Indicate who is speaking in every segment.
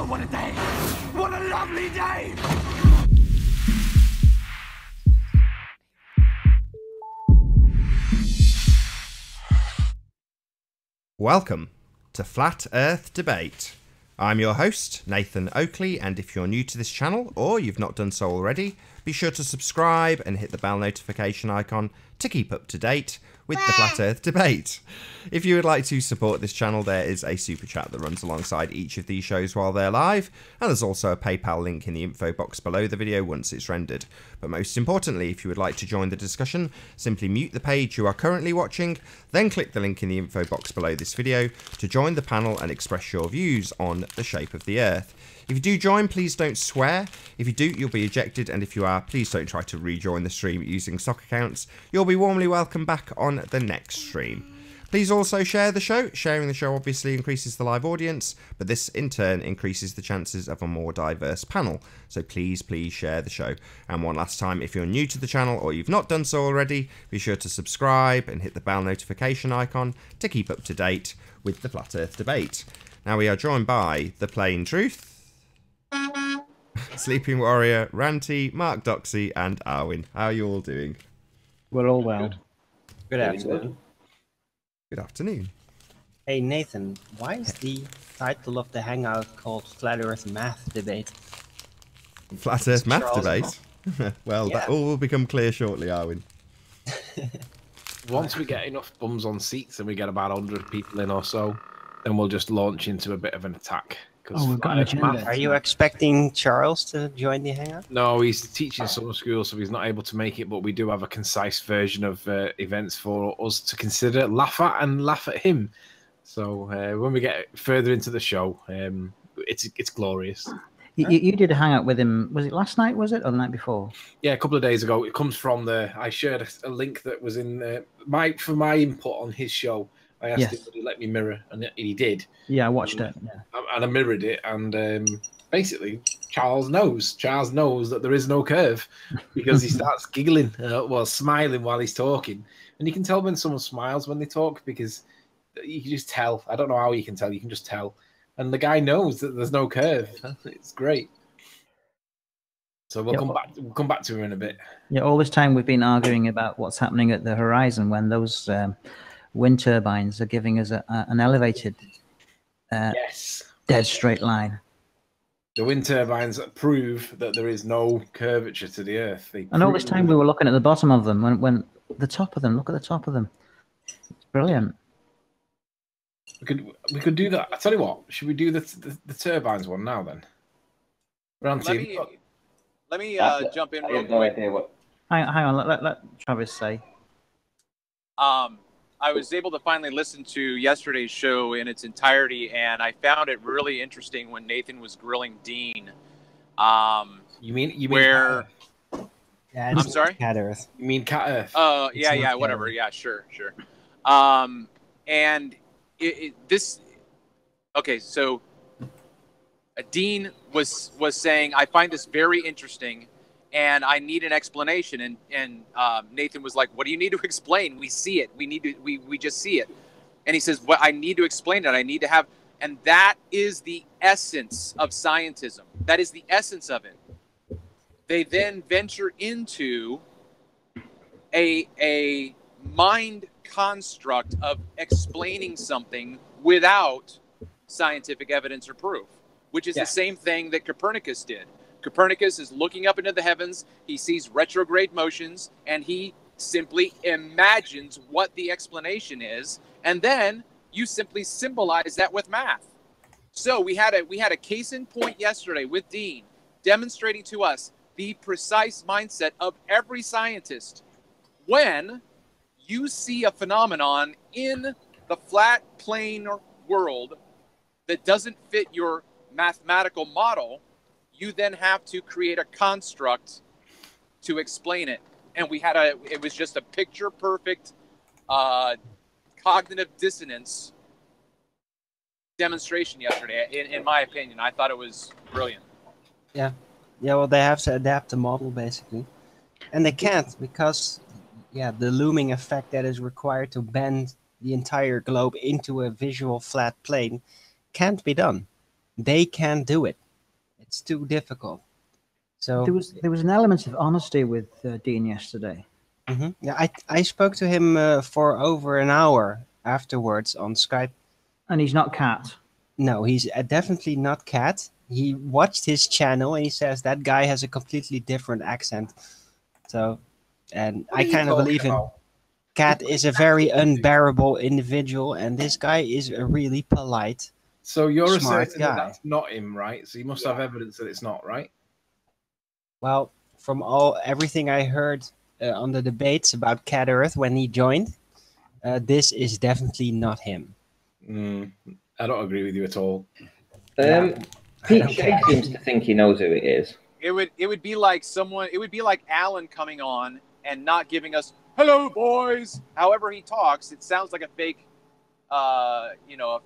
Speaker 1: what a day! What a lovely day!
Speaker 2: Welcome to Flat Earth Debate. I'm your host, Nathan Oakley, and if you're new to this channel, or you've not done so already, be sure to subscribe and hit the bell notification icon to keep up to date with the Flat Earth Debate. If you would like to support this channel, there is a super chat that runs alongside each of these shows while they're live, and there's also a PayPal link in the info box below the video once it's rendered. But most importantly, if you would like to join the discussion, simply mute the page you are currently watching, then click the link in the info box below this video to join the panel and express your views on the shape of the Earth. If you do join, please don't swear. If you do, you'll be ejected, and if you are, please don't try to rejoin the stream using stock accounts. You'll be warmly welcome back on the next stream. Please also share the show. Sharing the show obviously increases the live audience, but this in turn increases the chances of a more diverse panel. So please share the show. And one last time, if you're new to the channel or you've not done so already, be sure to subscribe and hit the bell notification icon to keep up to date with the Flat Earth Debate. Now we are joined by The Plain Truth, Sleeping Warrior, Ranty, Mark Doxy, and Arwin. How are you all doing?
Speaker 3: We're all well.
Speaker 4: Good afternoon.
Speaker 2: Good afternoon.
Speaker 4: Hey Nathan, why is the title of the hangout called Flat Earth Math Debate?
Speaker 2: Flat Earth Math
Speaker 4: Charles
Speaker 2: Debate? Well,
Speaker 4: Yeah.
Speaker 2: that all will become clear shortly, Arwin.
Speaker 5: Once we get enough bums on seats and we get about 100 people in or so, then we'll just launch into a bit of an attack.
Speaker 3: Oh, we've got an agenda.
Speaker 4: Are you expecting Charles to join the hangout?
Speaker 5: No, he's teaching summer school, so he's not able to make it, but we do have a concise version of events for us to consider, laugh at, and laugh at him. So when we get further into the show, it's glorious.
Speaker 3: You did a hangout with him. Was it last night? Was it or the night before?
Speaker 5: Yeah, a couple of days ago. It comes from I shared a link that was in for my input on his show. I asked him would he let me mirror, and he did.
Speaker 3: Yeah, I watched it. Yeah.
Speaker 5: And I mirrored it, and basically, Charles knows. Charles knows that there is no curve because he starts giggling, smiling while he's talking. And you can tell when someone smiles when they talk because you can just tell. I don't know how you can tell. You can just tell. And the guy knows that there's no curve. It's great. So we'll come back to him in a bit.
Speaker 3: Yeah, all this time we've been arguing about what's happening at the horizon when those wind turbines are giving us an elevated, dead straight line.
Speaker 5: The wind turbines prove that there is no curvature to the Earth.
Speaker 3: And all this time we were looking at the bottom of them when the top of them. Look at the top of them. It's brilliant.
Speaker 5: We could do that. I tell you what. Should we do the turbines one now then?
Speaker 6: Let me jump in real quick.
Speaker 3: Hang on. Let Travis say.
Speaker 6: I was able to finally listen to yesterday's show in its entirety, and I found it really interesting when Nathan was grilling Dean.
Speaker 5: You mean
Speaker 6: where?
Speaker 4: Yeah,
Speaker 6: I'm sorry.
Speaker 4: Cat Earth.
Speaker 5: You mean Cat Earth?
Speaker 6: Oh,
Speaker 4: It's
Speaker 6: yeah,
Speaker 4: not
Speaker 6: whatever.
Speaker 4: Cat Earth.
Speaker 6: Yeah, sure. And this. Okay, so Dean was saying, I find this very interesting, and I need an explanation. And Nathan was like, "What do you need to explain? We see it. We just see it." And he says, "What I need to explain it. I need to have." And that is the essence of scientism. That is the essence of it. They then venture into a mind construct of explaining something without scientific evidence or proof, which is the same thing that Copernicus did. Copernicus is looking up into the heavens, he sees retrograde motions, and he simply imagines what the explanation is, and then you simply symbolize that with math. So we had a case in point yesterday with Dean demonstrating to us the precise mindset of every scientist when you see a phenomenon in the flat plane world that doesn't fit your mathematical model. You then have to create a construct to explain it. And it was just a picture perfect cognitive dissonance demonstration yesterday, in my opinion. I thought it was brilliant.
Speaker 4: Yeah. Yeah, well, they have to adapt the model, basically. And they can't because, the looming effect that is required to bend the entire globe into a visual flat plane can't be done. they can't do it. It's too difficult. So
Speaker 3: There was an element of honesty with Dean yesterday.
Speaker 4: yeah, I spoke to him for over an hour afterwards on Skype.
Speaker 3: And he's not Cat.
Speaker 4: No, he's definitely not Cat. He watched his channel and he says that guy has a completely different accent. So, and
Speaker 5: What
Speaker 4: I
Speaker 5: are you
Speaker 4: kind of
Speaker 5: talking
Speaker 4: believe him.
Speaker 5: about?
Speaker 4: Cat is a very unbearable individual, and this guy is a really polite.
Speaker 5: So you're
Speaker 4: Smart
Speaker 5: asserting that
Speaker 4: guy.
Speaker 5: that's not him, right? So you must have evidence that it's not, right?
Speaker 4: Well, from everything I heard on the debates about Cat Earth when he joined, this is definitely not him.
Speaker 5: I don't agree with you at all.
Speaker 7: Pete Shea seems to think he knows who it is.
Speaker 6: It would be like someone. It would be like Alan coming on and not giving us "Hello, boys." However he talks, it sounds like a fake, a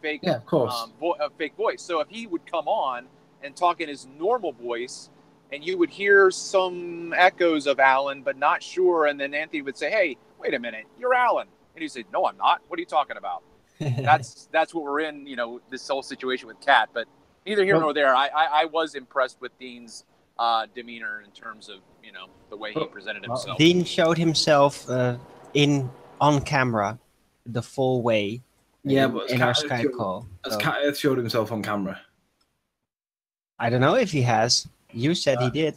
Speaker 6: fake,
Speaker 5: Yeah, of course.
Speaker 6: a fake voice. So if he would come on and talk in his normal voice, and you would hear some echoes of Alan, but not sure, and then Anthony would say, "Hey, wait a minute, you're Alan," and he'd say, "No, I'm not. What are you talking about?" That's what we're in. This whole situation with Cat, but neither here nor there. I was impressed with Dean's demeanor in terms of the way he presented himself.
Speaker 4: Dean showed himself on camera the full way.
Speaker 5: But
Speaker 4: in our Skype call.
Speaker 5: Has Cat Earth showed himself on camera?
Speaker 4: I don't know if he has. You said he did.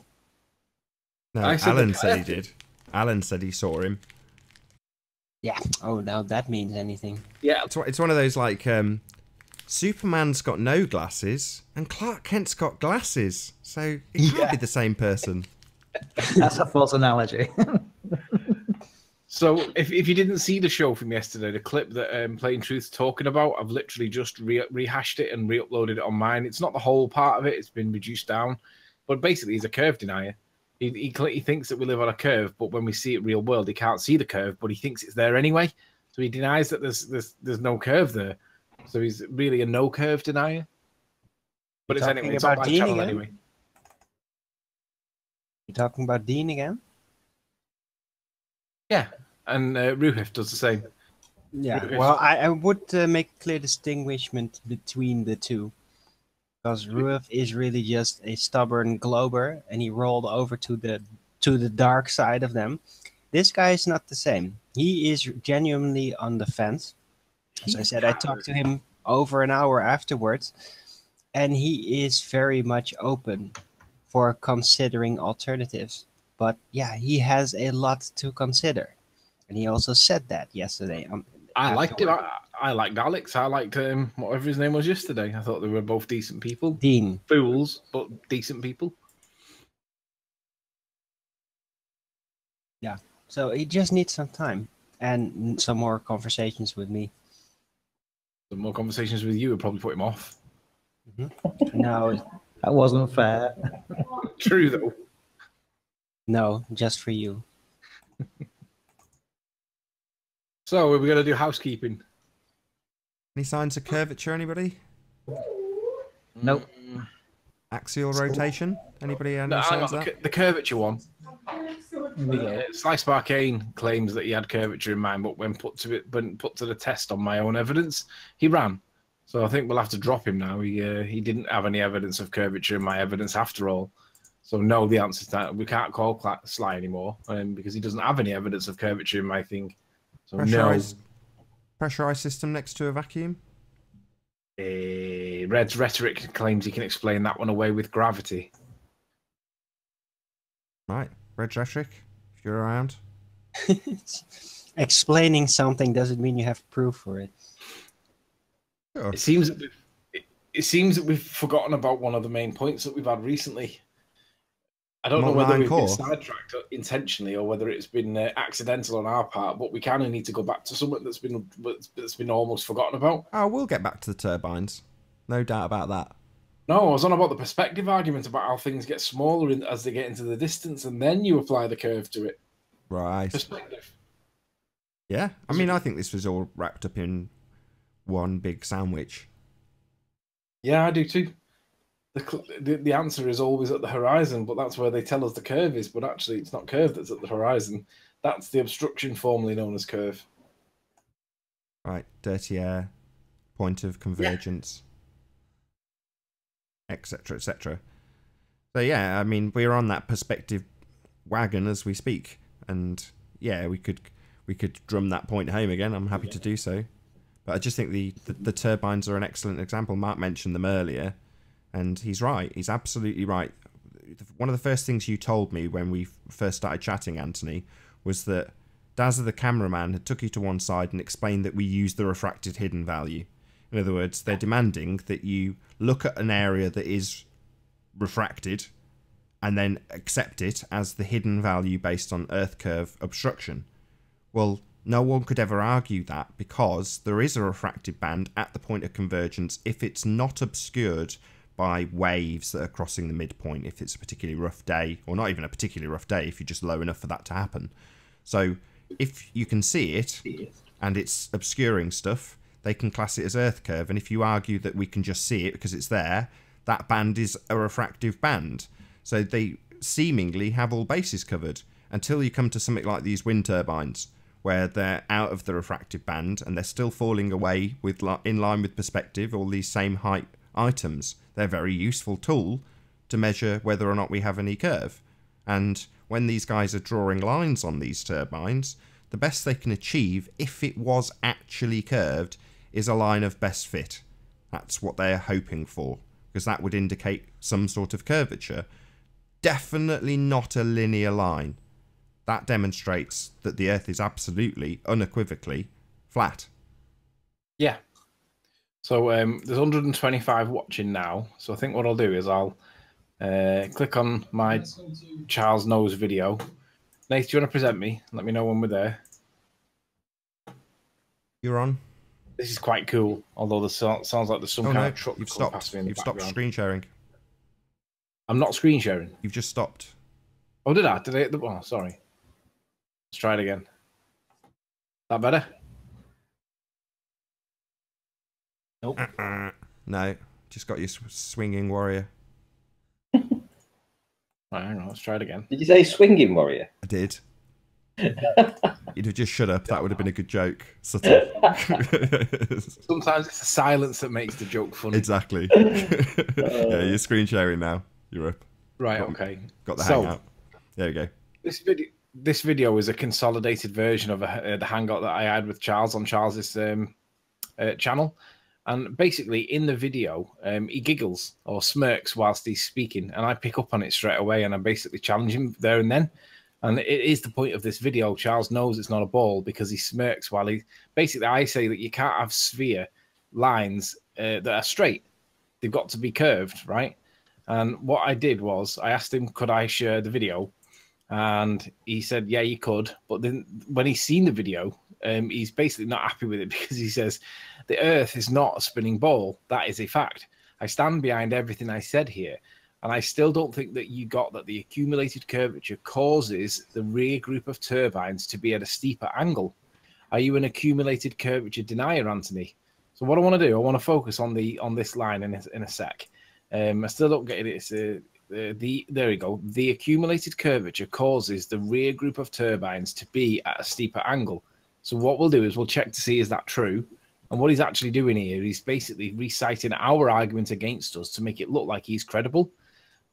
Speaker 2: No,
Speaker 5: I said
Speaker 2: Alan
Speaker 5: that-
Speaker 2: said he did. Alan said he saw him.
Speaker 4: Yeah. Oh, now that means anything.
Speaker 5: Yeah.
Speaker 2: It's one of those like Superman's got no glasses and Clark Kent's got glasses, so it can't be the same person.
Speaker 3: That's a false analogy.
Speaker 5: So if you didn't see the show from yesterday, the clip that Plain Truth's talking about, I've literally just rehashed it and re-uploaded it on mine. It's not the whole part of it; it's been reduced down. But basically, he's a curve denier. He thinks that we live on a curve, but when we see it real world, he can't see the curve, but he thinks it's there anyway. So he denies that there's no curve there. So he's really a no curve denier. But it's
Speaker 4: Talking
Speaker 5: anyway, it's
Speaker 4: about
Speaker 5: on my
Speaker 4: Dean
Speaker 5: channel
Speaker 4: again?
Speaker 5: anyway.
Speaker 4: You talking about Dean again?
Speaker 5: Yeah, and Ruhif does the same.
Speaker 4: Yeah.
Speaker 5: Okay.
Speaker 4: Well, I would make a clear distinguishment between the two. Because Ruif is really just a stubborn glober, and he rolled over to the dark side of them. This guy is not the same. He is genuinely on the fence. As I said, I talked to him over an hour afterwards, and he is very much open for considering alternatives. But yeah, he has a lot to consider, and he also said that yesterday.
Speaker 5: I liked him. I liked Alex. I liked whatever his name was yesterday. I thought they were both decent people.
Speaker 4: Dean.
Speaker 5: Fools, but decent people.
Speaker 4: Yeah. So he just needs some time and some more conversations with me.
Speaker 5: Some more conversations with you would probably put him off.
Speaker 4: No,
Speaker 3: That wasn't fair.
Speaker 5: True, though.
Speaker 4: no, just for you.
Speaker 5: So, are we going to do housekeeping?
Speaker 2: Any signs of curvature, anybody?
Speaker 3: Nope.
Speaker 2: Axial rotation? Anybody
Speaker 5: No, hang
Speaker 2: understands
Speaker 5: on,
Speaker 2: that?
Speaker 5: the curvature one. Slice Arcane claims that he had curvature in mind, but when put to the test on my own evidence, he ran. So I think we'll have to drop him now. He didn't have any evidence of curvature in my evidence after all. So no, the answer to that, we can't call Sly anymore because he doesn't have any evidence of curvature in my thing. So
Speaker 2: Pressurized system next to a vacuum?
Speaker 5: Red's rhetoric claims he can explain that one away with gravity.
Speaker 2: Right, Red Rhetoric, if you're around.
Speaker 4: Explaining something doesn't mean you have proof for it.
Speaker 2: Sure.
Speaker 5: It seems that we've forgotten about one of the main points that we've had recently. I don't know whether we've been sidetracked intentionally or whether it's been accidental on our part, but we kind of need to go back to something that's been almost forgotten about.
Speaker 2: Oh, we'll get back to the turbines. No doubt about that.
Speaker 5: No, I was on about the perspective argument about how things get smaller as they get into the distance, and then you apply the curve to it.
Speaker 2: Right.
Speaker 5: Perspective.
Speaker 2: Yeah, I mean, I think this was all wrapped up in one big sandwich.
Speaker 5: Yeah, I do too. The answer is always at the horizon, but that's where they tell us the curve is. But actually, it's not curve that's at the horizon. That's the obstruction formerly known as curve.
Speaker 2: Right, dirty air, point of convergence. etc., etc. So yeah, I mean, we're on that perspective wagon as we speak, and yeah, we could drum that point home again. I'm happy to do so, but I just think the turbines are an excellent example. Mark mentioned them earlier, and he's right. He's absolutely right. One of the first things you told me when we first started chatting, Anthony, was that Dazza the cameraman had took you to one side and explained that we use the refracted hidden value. In other words, they're demanding that you look at an area that is refracted and then accept it as the hidden value based on Earth curve obstruction. Well, no one could ever argue that, because there is a refractive band at the point of convergence if it's not obscured by waves that are crossing the midpoint, if it's a particularly rough day, or not even a particularly rough day, if you're just low enough for that to happen. So if you can see it and it's obscuring stuff, they can class it as Earth curve, and if you argue that we can just see it because it's there, that band is a refractive band. So they seemingly have all bases covered, until you come to something like these wind turbines, where they're out of the refractive band and they're still falling away with in line with perspective, all these same height items. They're a very useful tool to measure whether or not we have any curve. And when these guys are drawing lines on these turbines, the best they can achieve, if it was actually curved, is a line of best fit. That's what they're hoping for, because that would indicate some sort of curvature. Definitely not a linear line. That demonstrates that the Earth is absolutely, unequivocally, flat.
Speaker 5: Yeah. So there's 125 watching now. So I think what I'll do is I'll click on my Charles Knows video. Nate, do you want to present me? Let me know when we're there.
Speaker 2: You're on.
Speaker 5: This is quite cool, although the sounds like there's some kind of truck.
Speaker 2: You've stopped. You've stopped screen sharing.
Speaker 5: I'm not screen sharing.
Speaker 2: You've just stopped.
Speaker 5: Oh, did I? Did I hit the... Oh, sorry. Let's try it again. That better? Nope.
Speaker 2: No, just got your swinging warrior.
Speaker 5: Right, hang on, let's try it again.
Speaker 7: Did you say swinging warrior?
Speaker 2: I did. You'd have just shut up. That would have been a good joke. Sort of.
Speaker 5: Sometimes it's the silence that makes the joke funny.
Speaker 2: Exactly. Yeah, you're screen sharing now. You're up.
Speaker 5: Right, okay.
Speaker 2: Got the hangout. There we go.
Speaker 5: This video is a consolidated version of the hangout that I had with Charles on Charles's channel. And basically, in the video, he giggles or smirks whilst he's speaking, and I pick up on it straight away, and I basically challenge him there and then. And it is the point of this video. Charles knows it's not a ball because he smirks while he... Basically, I say that you can't have sphere lines that are straight. They've got to be curved, right? And what I did was I asked him, could I share the video? And he said, yeah, you could. But then when he's seen the video, he's basically not happy with it because he says, the Earth is not a spinning ball. That is a fact. I stand behind everything I said here. And I still don't think that you got that the accumulated curvature causes the rear group of turbines to be at a steeper angle. Are you an accumulated curvature denier, Anthony? So what I want to do, I want to focus on this line in a sec. I still don't get it. It's there we go. The accumulated curvature causes the rear group of turbines to be at a steeper angle. So what we'll do is we'll check to see is that true. And what he's actually doing here is basically reciting our argument against us to make it look like he's credible.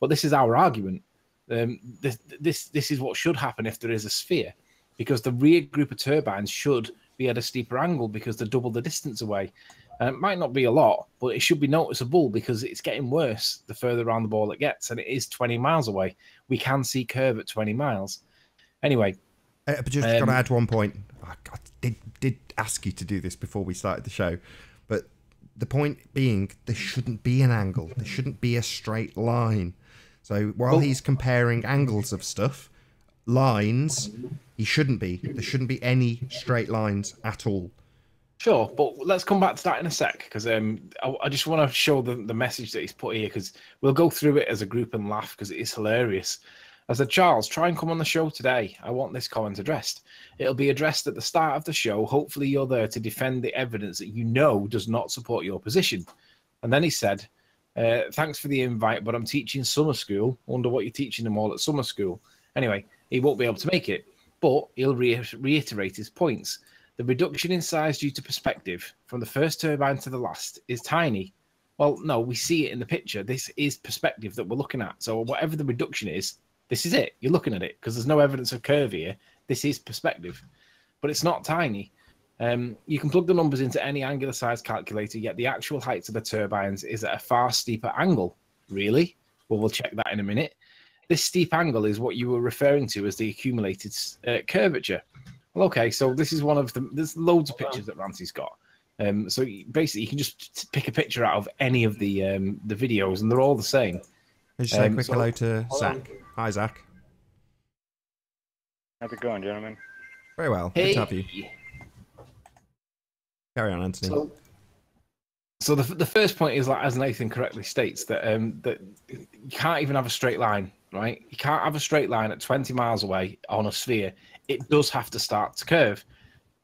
Speaker 5: But this is our argument. This is what should happen if there is a sphere, because the rear group of turbines should be at a steeper angle because they're double the distance away. It might not be a lot, but it should be noticeable because it's getting worse the further around the ball it gets, and it is 20 miles away. We can see curve at 20 miles. Anyway.
Speaker 2: But just got to add one point. I did ask you to do this before we started the show, but the point being there shouldn't be an angle. There shouldn't be a straight line. So while he's comparing angles of stuff, lines, he shouldn't be. There shouldn't be any straight lines at all.
Speaker 5: Sure, but let's come back to that in a sec, because I just want to show the message that he's put here, because we'll go through it as a group and laugh, because it is hilarious. I said, Charles, try and come on the show today. I want this comment addressed. It'll be addressed at the start of the show. Hopefully you're there to defend the evidence that you know does not support your position. And then he said, thanks for the invite, but I'm teaching summer school. Wonder what you're teaching them all at summer school. Anyway, he won't be able to make it, but he'll reiterate his points. The reduction in size due to perspective from the first turbine to the last is tiny. Well, no, we see it in the picture. This is perspective that we're looking at. So whatever the reduction is, this is it. You're looking at it because there's no evidence of curve here. This is perspective, but it's not tiny. You can plug the numbers into any angular size calculator, yet the actual height of the turbines is at a far steeper angle. Really? Well, we'll check that in a minute. This steep angle is what you were referring to as the accumulated curvature. Well, okay, so this is one of the... There's loads of pictures that Rancy's got. So basically, you can just pick a picture out of any of the videos, and they're all the same.
Speaker 2: Let's just say a quick hello to Zach. Hi, Zach.
Speaker 8: How's it going, gentlemen?
Speaker 2: Very well. Good to have you. Carry on, Anthony.
Speaker 5: So the first point is, like, as Nathan correctly states, that that you can't even have a straight line, right? You can't have a straight line at 20 miles away on a sphere. It does have to start to curve.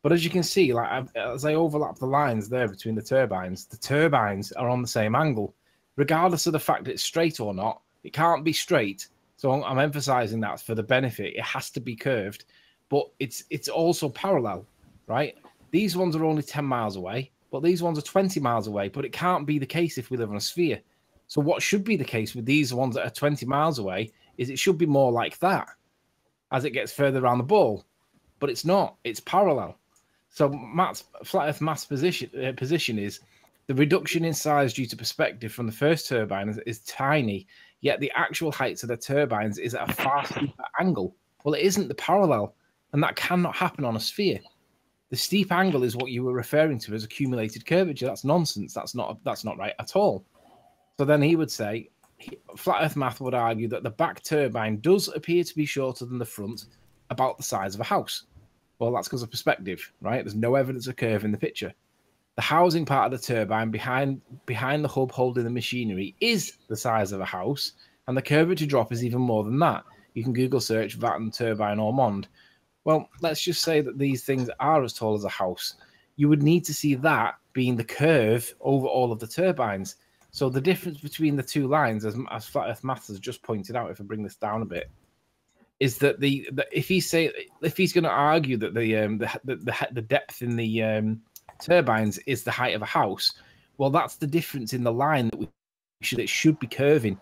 Speaker 5: But as you can see, like as I overlap the lines there between the turbines are on the same angle, regardless of the fact it's straight or not. It can't be straight. So I'm emphasizing that for the benefit. It has to be curved, but it's also parallel, right? These ones are only 10 miles away, but these ones are 20 miles away. But it can't be the case if we live on a sphere. So what should be the case with these ones that are 20 miles away is it should be more like that as it gets further around the ball. But it's not. It's parallel. So Matt's flat Earth maths position is the reduction in size due to perspective from the first turbine is tiny, yet the actual heights of the turbines is at a far steeper angle. Well, it isn't the parallel, and that cannot happen on a sphere. The steep angle is what you were referring to as accumulated curvature. That's nonsense. That's not right at all. So then he would say, flat Earth math would argue that the back turbine does appear to be shorter than the front, about the size of a house. Well, that's because of perspective, right? There's no evidence of curve in the picture. The housing part of the turbine behind the hub holding the machinery is the size of a house, and the curvature drop is even more than that. You can Google search Vatten turbine Ormond. Well, let's just say that these things are as tall as a house. You would need to see that being the curve over all of the turbines. So the difference between the two lines, as Flat Earth Maths has just pointed out, if I bring this down a bit, is that if he's going to argue that the depth in the turbines is the height of a house, well, that's the difference in the line that it should be curving.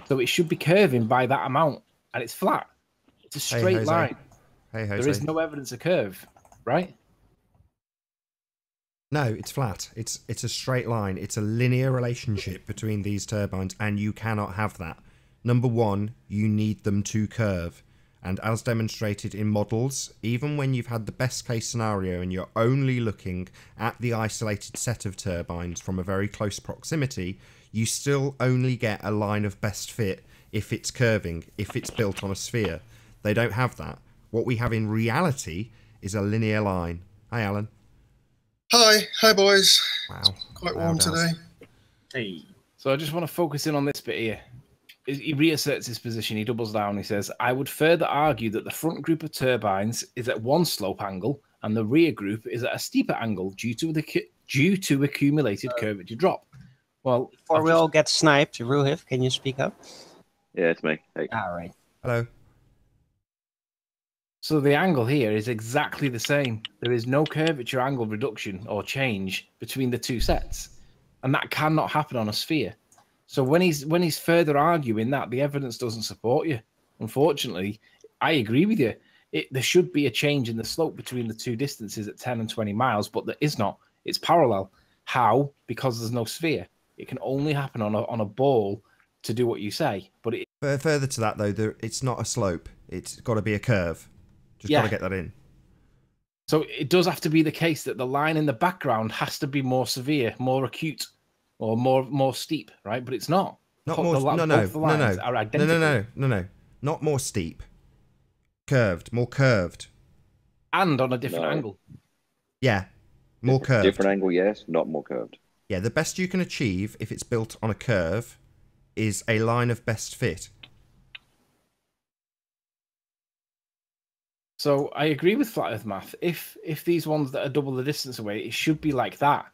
Speaker 5: So it should be curving by that amount, and it's flat. It's a straight line.
Speaker 2: Hey, Jose.
Speaker 5: There is no evidence of curve, right?
Speaker 2: No, it's flat. It's a straight line. It's a linear relationship between these turbines, and you cannot have that. Number one, you need them to curve. And as demonstrated in models, even when you've had the best case scenario and you're only looking at the isolated set of turbines from a very close proximity, you still only get a line of best fit if it's curving, if it's built on a sphere. They don't have that. What we have in reality is a linear line. Hi, Alan.
Speaker 9: Hi boys.
Speaker 2: Wow.
Speaker 9: Quite warm today.
Speaker 5: Hey. So I just want to focus in on this bit here. He reasserts his position. He doubles down. He says, I would further argue that the front group of turbines is at one slope angle and the rear group is at a steeper angle due to accumulated curvature drop. Well,
Speaker 4: before we all get sniped, Ruhif, can you speak up?
Speaker 10: Yeah, it's me. Hey.
Speaker 4: All right.
Speaker 2: Hello.
Speaker 5: So the angle here is exactly the same. There is no curvature angle reduction or change between the two sets. And that cannot happen on a sphere. So when he's further arguing that, the evidence doesn't support you. Unfortunately, I agree with you. There should be a change in the slope between the two distances at 10 and 20 miles, but there is not. It's parallel. How? Because there's no sphere. It can only happen on a ball to do what you say. But
Speaker 2: further to that, though, it's not a slope. It's got to be a curve. Just got to get that in.
Speaker 5: So it does have to be the case that the line in the background has to be more severe, more acute, or more steep, right? But it's not.
Speaker 2: Not more. No. Not more steep. Curved, more curved.
Speaker 5: And on a different angle.
Speaker 2: Yeah, more curved.
Speaker 10: Different angle, yes. Not more curved.
Speaker 2: Yeah, the best you can achieve if it's built on a curve is a line of best fit.
Speaker 5: So I agree with Flat Earth Math. If these ones that are double the distance away, it should be like that.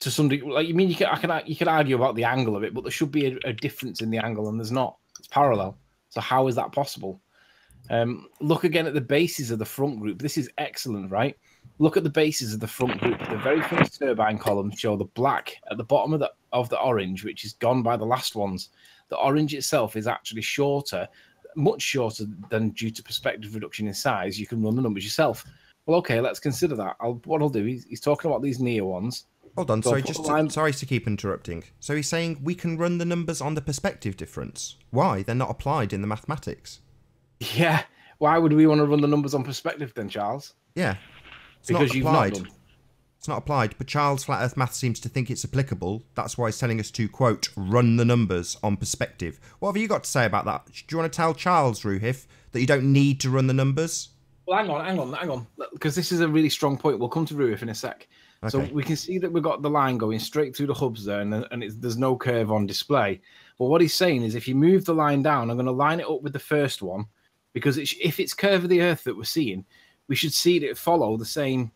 Speaker 5: To some degree, like, you mean you can argue about the angle of it, but there should be a difference in the angle, and there's not. It's parallel. So how is that possible? Look again at the bases of the front group. This is excellent, right? Look at the bases of the front group. The very first turbine columns show the black at the bottom of the orange, which is gone by the last ones. The orange itself is actually shorter, much shorter than due to perspective reduction in size. You can run the numbers yourself. Well, okay, let's consider that. What I'll do, he's talking about these near ones.
Speaker 2: Hold on, sorry to keep interrupting. So he's saying we can run the numbers on the perspective difference. Why? They're not applied in the mathematics.
Speaker 5: Yeah. Why would we want to run the numbers on perspective then, Charles?
Speaker 2: Yeah.
Speaker 5: Because you've not done.
Speaker 2: It's not applied, but Charles Flat Earth Math seems to think it's applicable. That's why he's telling us to, quote, run the numbers on perspective. What have you got to say about that? Do you want to tell Charles, Ruhif, that you don't need to run the numbers?
Speaker 5: Well, hang on. Because this is a really strong point. We'll come to Ruhif in a sec. Okay. So we can see that we've got the line going straight through the hubs there, and there's no curve on display. But what he's saying is if you move the line down, I'm going to line it up with the first one, because if it's curve of the Earth that we're seeing, we should see it follow the same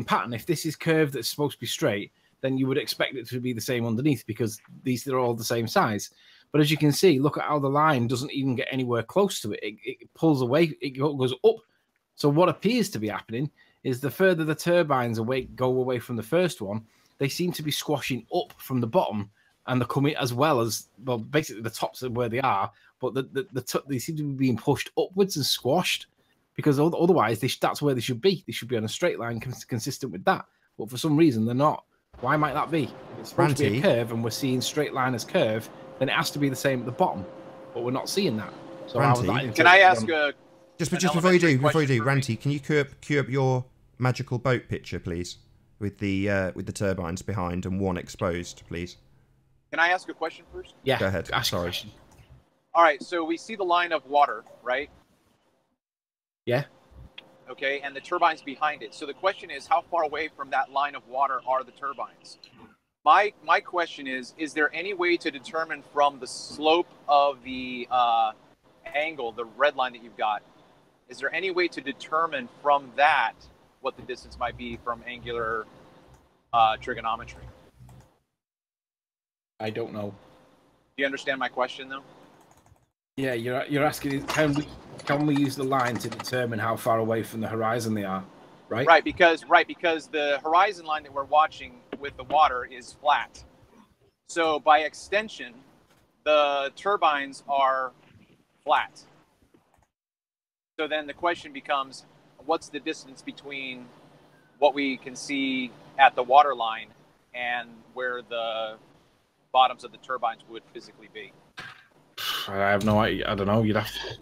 Speaker 5: pattern. If this is curved that's supposed to be straight, then you would expect it to be the same underneath, because these are all the same size. But as you can see, look at how the line doesn't even get anywhere close to it. It pulls away, it goes up. So what appears to be happening is the further the turbines go away from the first one, they seem to be squashing up from the bottom, and they're coming as well as, well, basically the tops of where they are, but they seem to be being pushed upwards and squashed, because otherwise that's where they should be. They should be on a straight line consistent with that. But for some reason, they're not. Why might that be? If it's supposed to be a curve and we're seeing straight line as curve, then it has to be the same at the bottom. But we're not seeing that. So how is that?
Speaker 6: Can I ask a...
Speaker 2: Just before you do, Ranty, can you cue up your magical boat picture, please, with the turbines behind and one exposed, please?
Speaker 6: Can I ask a question first?
Speaker 5: Yeah.
Speaker 2: Go ahead. Sorry.
Speaker 6: All right. So we see the line of water, right?
Speaker 5: Yeah.
Speaker 6: Okay, and the turbines behind it. So the question is, how far away from that line of water are the turbines? My question is there any way to determine from the slope of the angle, the red line that you've got, is there any way to determine from that what the distance might be from angular trigonometry?
Speaker 5: I don't know.
Speaker 6: Do you understand my question, though?
Speaker 5: Yeah, you're asking, can we use the line to determine how far away from the horizon they are, right?
Speaker 6: Right, because the horizon line that we're watching with the water is flat. So by extension, the turbines are flat. So then the question becomes, what's the distance between what we can see at the water line and where the bottoms of the turbines would physically be?
Speaker 5: I have no idea. I don't know. You'd have to...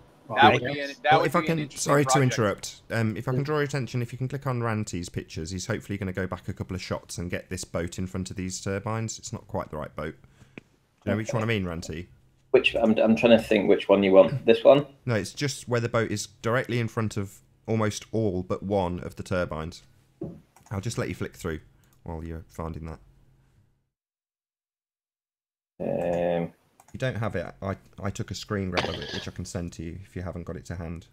Speaker 2: Sorry to interrupt. If I can draw your attention, if you can click on Ranty's pictures, he's hopefully going to go back a couple of shots and get this boat in front of these turbines. It's not quite the right boat. Do you know which one I mean, Ranty?
Speaker 7: I'm trying to think which one you want. This one?
Speaker 2: No, it's just where the boat is directly in front of almost all but one of the turbines. I'll just let you flick through while you're finding that. If you don't have it, I took a screen grab of it, which I can send to you if you haven't got it to hand.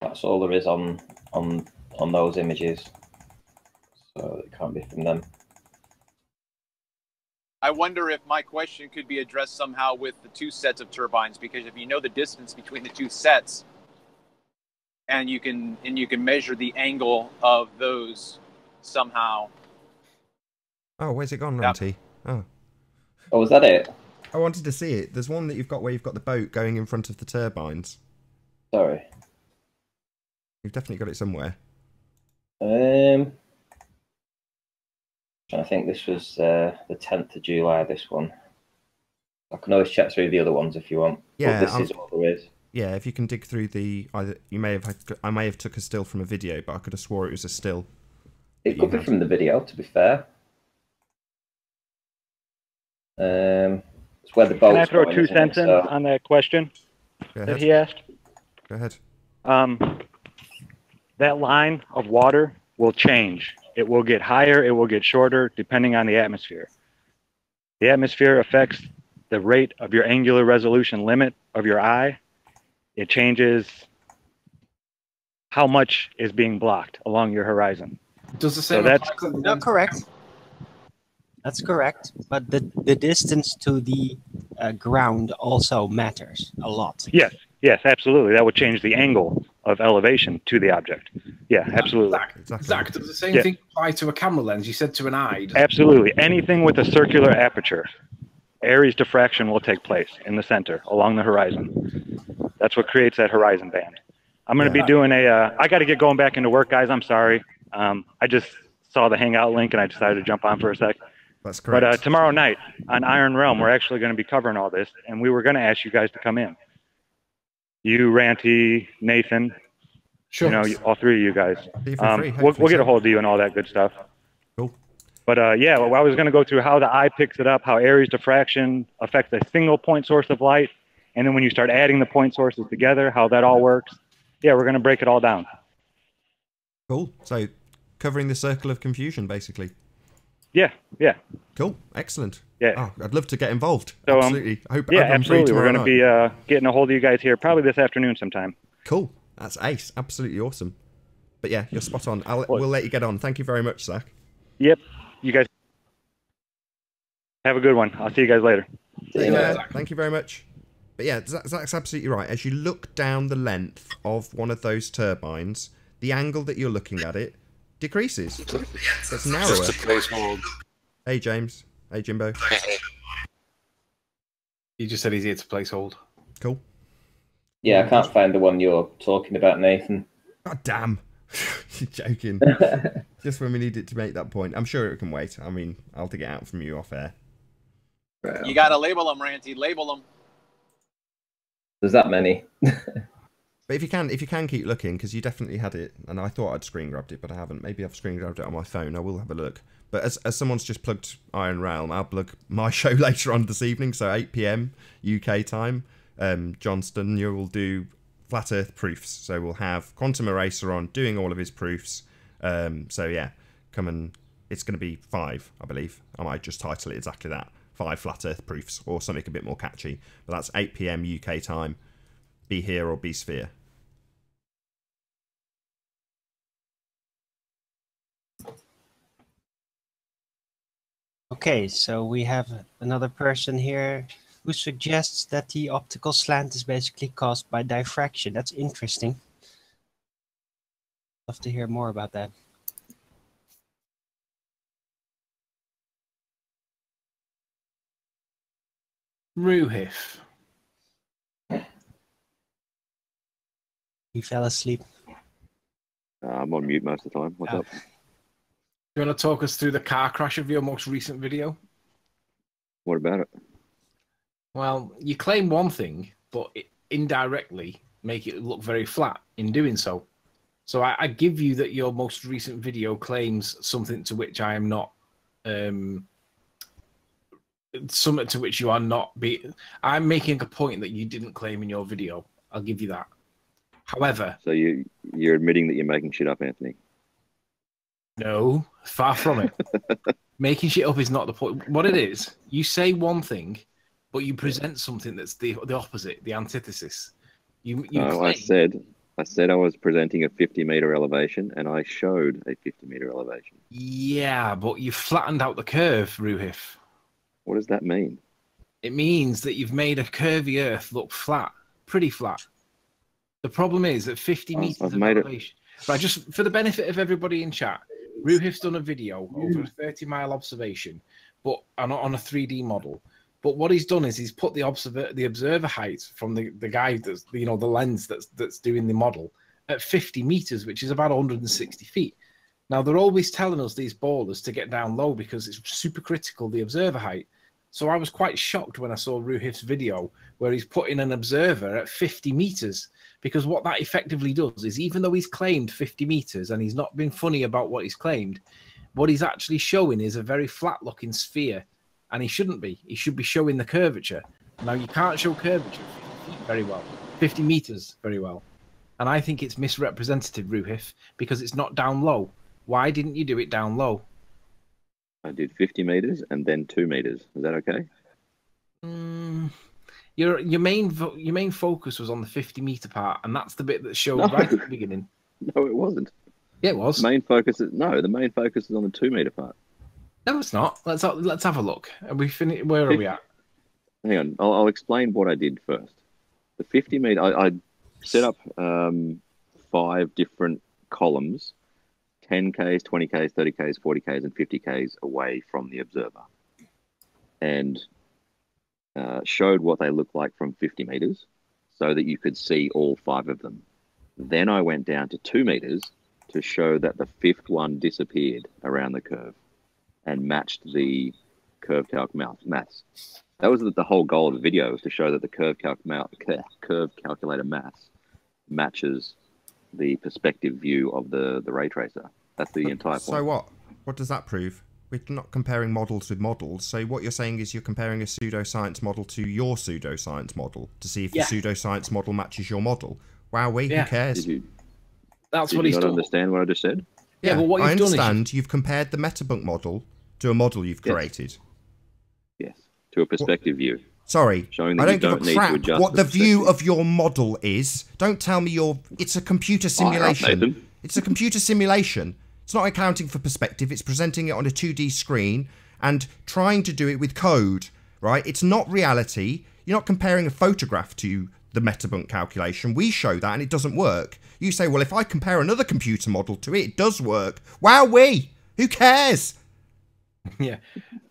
Speaker 7: That's all there is on those images, so it can't be from them.
Speaker 6: I wonder if my question could be addressed somehow with the two sets of turbines, because if you know the distance between the two sets, and you can measure the angle of those somehow.
Speaker 2: Oh, where's it gone, Ranty?
Speaker 7: Oh, was that it?
Speaker 2: I wanted to see it. There's one that you've got where you've got the boat going in front of the turbines.
Speaker 7: Sorry.
Speaker 2: You've definitely got it somewhere.
Speaker 7: I think this was the 10th of July, this one. I can always check through the other ones if you want.
Speaker 2: Yeah,
Speaker 7: but this is all there is.
Speaker 2: Yeah, if you can dig through I may have took a still from a video, but I could have swore it was a still.
Speaker 7: It could be from the video, to be fair. It's where the boat's
Speaker 8: Can I throw
Speaker 7: going,
Speaker 8: 2 cents in on that question that he asked?
Speaker 2: Go ahead.
Speaker 8: That line of water will change. It will get higher, it will get shorter, depending on the atmosphere. The atmosphere affects the rate of your angular resolution limit of your eye. It changes how much is being blocked along your horizon.
Speaker 5: Does the same
Speaker 4: No, correct. That's correct, but the distance to the ground also matters a lot.
Speaker 8: Yes, yes, absolutely. That would change the angle of elevation to the object. Yeah, absolutely.
Speaker 5: Zach, does the same thing apply to a camera lens? You said to an eye.
Speaker 8: Absolutely. Anything with a circular aperture, Airy's diffraction will take place in the center along the horizon. That's what creates that horizon band. I'm going to be doing I got to get going back into work, guys. I'm sorry. I just saw the Hangout link and I decided to jump on for a sec.
Speaker 2: That's correct.
Speaker 8: But tomorrow night on Iron Realm, we're actually going to be covering all this, and we were going to ask you guys to come in. You, Ranty, Nathan,
Speaker 5: sure.
Speaker 8: You know, all three of you guys. We'll get a hold of you and all that good stuff.
Speaker 2: Cool.
Speaker 8: But yeah, well, I was going to go through how the eye picks it up, how Airy's diffraction affects a single point source of light, and then when you start adding the point sources together, how that all works. Yeah, we're going to break it all down.
Speaker 2: Cool. So, covering the circle of confusion, basically.
Speaker 8: Yeah, yeah.
Speaker 2: Cool. Excellent.
Speaker 8: Yeah.
Speaker 2: Oh, I'd love to get involved.
Speaker 8: So,
Speaker 2: absolutely. I hope
Speaker 8: yeah,
Speaker 2: I'm free
Speaker 8: absolutely. We're going to
Speaker 2: tomorrow
Speaker 8: be getting a hold of you guys here probably this afternoon sometime.
Speaker 2: Cool. That's ace. Absolutely awesome. But yeah, you're spot on. We'll let you get on. Thank you very much, Zach.
Speaker 8: Yep. You guys have a good one. I'll see you guys later.
Speaker 2: Thank you very much. But yeah, Zach's absolutely right. As you look down the length of one of those turbines, the angle that you're looking at it decreases. It's narrower.
Speaker 1: Just a placeholder.
Speaker 2: Hey, James. Hey, Jimbo.
Speaker 5: He just said he's here to placehold.
Speaker 2: Cool.
Speaker 7: Yeah, I can't find the one you're talking about, Nathan.
Speaker 2: God damn. You're joking. Just when we need it to make that point. I'm sure it can wait. I mean, I'll dig it out from you off air.
Speaker 6: You got to label them, Ranty. Label them.
Speaker 7: There's that many.
Speaker 2: But if you can keep looking, because you definitely had it, and I thought I'd screen grabbed it, but I haven't. Maybe I've screen grabbed it on my phone. I will have a look. But as someone's just plugged Iron Realm, I'll plug my show later on this evening, so 8 PM UK time. Johnston, you will do Flat Earth proofs. So we'll have Quantum Eraser on doing all of his proofs. So yeah, come and it's going to be 5, I believe. I might just title it exactly that. 5 Flat Earth proofs, or something a bit more catchy. But that's 8 PM UK time. Be here or be sphere.
Speaker 4: Okay, so we have another person here who suggests that the optical slant is basically caused by diffraction. That's interesting. Love to hear more about that.
Speaker 5: Ruhif.
Speaker 4: He fell asleep.
Speaker 10: I'm on mute most of the time. What's up?
Speaker 5: You want to talk us through the car crash of your most recent video?
Speaker 10: What about it?
Speaker 5: Well, you claim one thing, but indirectly make it look very flat in doing so. So I give you that your most recent video claims something to which I am not, something to which you are not. I'm making a point that you didn't claim in your video. I'll give you that. However,
Speaker 10: so you're admitting that you're making shit up, Anthony?
Speaker 5: No, far from it. Making shit up is not the point. What it is, you say one thing, but you present something that's the opposite, the antithesis.
Speaker 10: No, I said I was presenting a 50-meter elevation, and I showed a 50-meter elevation.
Speaker 5: Yeah, but you flattened out the curve, Ruhif.
Speaker 10: What does that mean?
Speaker 5: It means that you've made a curvy Earth look flat, pretty flat. The problem is that 50 meters of elevation. Right, just for the benefit of everybody in chat, Ruhif's done a video over a 30-mile observation, but on a 3D model. But what he's done is he's put the observer height from the guy that's the lens that's doing the model at 50 meters, which is about 160 feet. Now they're always telling us, these ballers, to get down low because it's super critical, the observer height. So I was quite shocked when I saw Ruhif's video where he's putting an observer at 50 meters. Because what that effectively does is, even though he's claimed 50 meters and he's not been funny about what he's claimed, what he's actually showing is a very flat-looking sphere. And he shouldn't be. He should be showing the curvature. Now, you can't show curvature 50 feet very well, 50 meters very well. And I think it's misrepresentative, Ruhif, because it's not down low. Why didn't you do it down low?
Speaker 10: I did 50 meters and then 2 meters. Is that okay?
Speaker 5: Your main focus was on the 50-meter part, and that's the bit that showed right at the beginning.
Speaker 10: No, it wasn't.
Speaker 5: Yeah, it was.
Speaker 10: The main focus is on the 2-meter part.
Speaker 5: No, it's not. Let's have a look. Are we finished? Where are we at?
Speaker 10: Hang on, I'll explain what I did first. The 50 meter, I set up 5 different columns, 10Ks, 20Ks, 30Ks, 40Ks, and 50Ks away from the observer, and showed what they look like from 50 meters so that you could see all 5 of them. Then I went down to 2 meters to show that the 5th one disappeared around the curve and matched the curve mass. That was the whole goal of the video, was to show that the curve calculator mass matches the perspective view of the ray tracer. That's the entire point.
Speaker 2: So what? What does that prove? We're not comparing models with models. So what you're saying is you're comparing a pseudoscience model to your pseudoscience model to see if the pseudoscience model matches your model. Wowee, who cares?
Speaker 5: That's what he's
Speaker 10: done.
Speaker 5: done.
Speaker 10: Understand what I just said?
Speaker 5: Yeah, but what
Speaker 2: I
Speaker 5: you've done
Speaker 2: understand.
Speaker 5: is
Speaker 2: You've compared the metabunk model to a model you've created.
Speaker 10: Yes, to a perspective view.
Speaker 2: Sorry,
Speaker 10: showing that
Speaker 2: I
Speaker 10: you
Speaker 2: don't give a crap what the view of your model is. Don't tell me it's a computer simulation. It's a computer simulation. It's not accounting for perspective. It's presenting it on a 2D screen and trying to do it with code, right? It's not reality. You're not comparing a photograph to the metabunk calculation. We show that and it doesn't work. You say, well, if I compare another computer model to it, it does work. Wowee! Who cares?
Speaker 5: Yeah,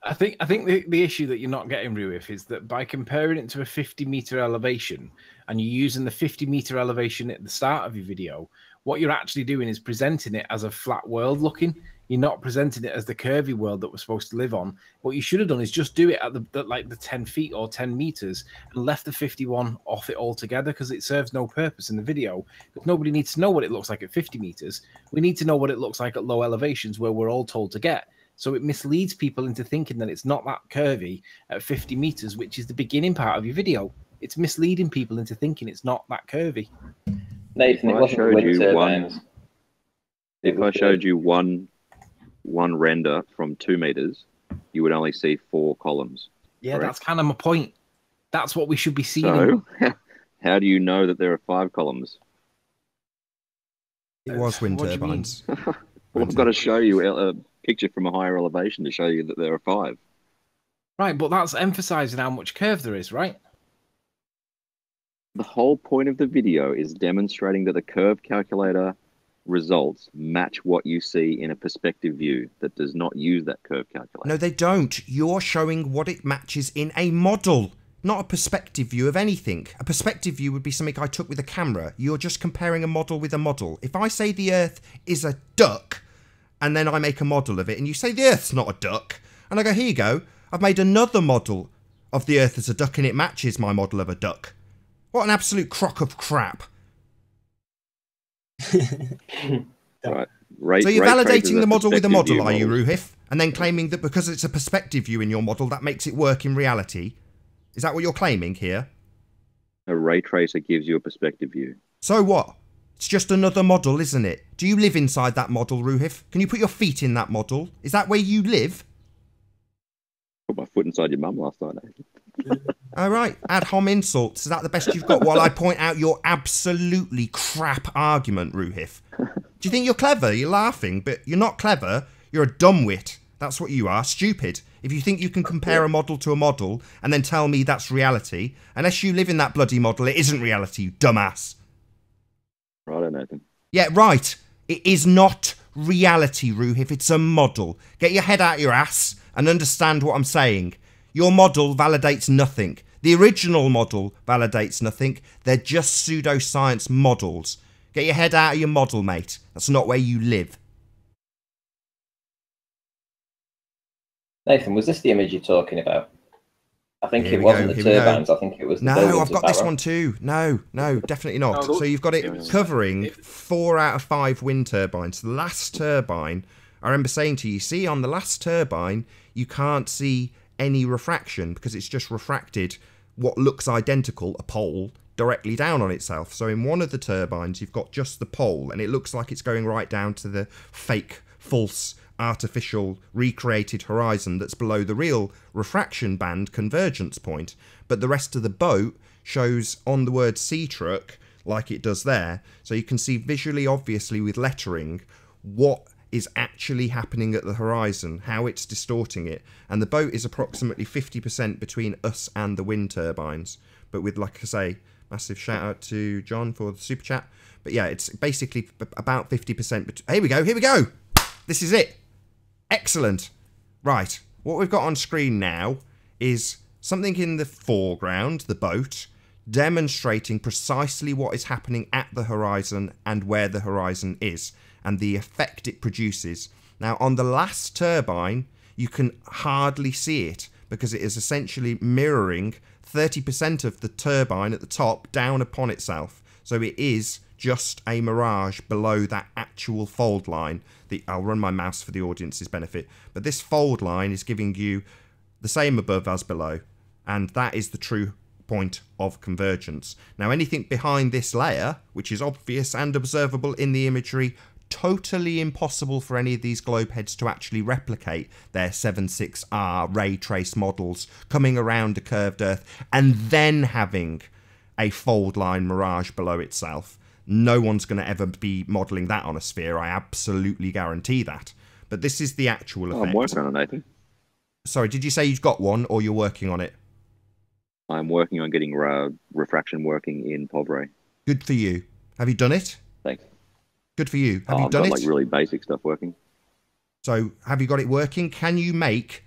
Speaker 5: I think the issue that you're not getting, Ruif, is that by comparing it to a 50-meter elevation and you're using the 50-meter elevation at the start of your video, what you're actually doing is presenting it as a flat world looking. You're not presenting it as the curvy world that we're supposed to live on. What you should have done is just do it at the 10 feet or 10 meters and left the 51 off it altogether, because it serves no purpose in the video. But nobody needs to know what it looks like at 50 meters. We need to know what it looks like at low elevations where we're all told to get. So it misleads people into thinking that it's not that curvy at 50 meters, which is the beginning part of your video. It's misleading people into thinking it's not that curvy.
Speaker 7: Nathan,
Speaker 10: If I showed you one render from 2 meters, you would only see 4 columns.
Speaker 5: Yeah,
Speaker 10: correct?
Speaker 5: That's kind of my point. That's what we should be seeing.
Speaker 10: So, how do you know that there are 5 columns?
Speaker 2: It was wind turbines.
Speaker 10: Well, I've got to show you a picture from a higher elevation to show you that there are 5.
Speaker 5: Right, but that's emphasizing how much curve there is, right?
Speaker 10: The whole point of the video is demonstrating that the curve calculator results match what you see in a perspective view that does not use that curve calculator.
Speaker 2: No, they don't. You're showing what it matches in a model, not a perspective view of anything. A perspective view would be something I took with a camera. You're just comparing a model with a model. If I say the Earth is a duck, and then I make a model of it, and you say the Earth's not a duck, and I go, here you go, I've made another model of the Earth as a duck, and it matches my model of a duck. What an absolute crock of crap.
Speaker 10: Right.
Speaker 2: So you're validating the model with a model, are you, Ruhif? And then claiming that because it's a perspective view in your model, that makes it work in reality? Is that what you're claiming here?
Speaker 10: A ray tracer gives you a perspective view.
Speaker 2: So what? It's just another model, isn't it? Do you live inside that model, Ruhif? Can you put your feet in that model? Is that where you live?
Speaker 10: Put my foot inside your mum last night.
Speaker 2: All right, ad hom insults. Is that the best you've got? While I point out your absolutely crap argument, Ruhif. Do you think you're clever? You're laughing, but you're not clever. You're a dumbwit. That's what you are, stupid. If you think you can compare a model to a model and then tell me that's reality, unless you live in that bloody model, it isn't reality, you dumbass.
Speaker 10: Right, Nathan.
Speaker 2: Yeah, right. It is not reality, Ruhif. It's a model. Get your head out your ass and understand what I'm saying. Your model validates nothing. The original model validates nothing. They're just pseudoscience models. Get your head out of your model, mate. That's not where you live.
Speaker 7: Nathan, was this the image you're talking about? I think it wasn't the turbines. I think it was the
Speaker 2: No, I've got this one too. No, definitely not.
Speaker 5: No,
Speaker 2: So you've got it covering 4 out of 5 wind turbines. The last turbine, I remember saying to you, see, on the last turbine, you can't see any refraction because it's just refracted what looks identical, a pole, directly down on itself. So in one of the turbines, you've got just the pole, and it looks like it's going right down to the fake, false, artificial, recreated horizon that's below the real refraction band convergence point. But the rest of the boat shows on the word sea truck like it does there. So you can see visually, obviously, with lettering, what is actually happening at the horizon, how it's distorting it. And the boat is approximately 50% between us and the wind turbines. But with, like I say, massive shout out to John for the super chat. But yeah, it's basically about 50%. Here we go, here we go. This is it. Excellent. Right, what we've got on screen now is something in the foreground, the boat, demonstrating precisely what is happening at the horizon and where the horizon is, and the effect it produces. Now, on the last turbine, you can hardly see it because it is essentially mirroring 30% of the turbine at the top down upon itself. So it is just a mirage below that actual fold line. I'll run my mouse for the audience's benefit, but this fold line is giving you the same above as below, and that is the true point of convergence. Now, anything behind this layer, which is obvious and observable in the imagery, totally impossible for any of these globe heads to actually replicate their 7.6R ray trace models coming around a curved Earth and then having a fold line mirage below itself. No one's going to ever be modelling that on a sphere. I absolutely guarantee that. But this is the actual effect.
Speaker 10: I'm working on it, Nathan.
Speaker 2: Sorry, did you say you've got one or you're working on it?
Speaker 10: I'm working on getting refraction working in Povray.
Speaker 2: Good for you. Have you done it?
Speaker 10: Thanks.
Speaker 2: Good for you. Have you
Speaker 10: I've
Speaker 2: done
Speaker 10: got,
Speaker 2: it?
Speaker 10: like really basic stuff working.
Speaker 2: So have you got it working? Can you make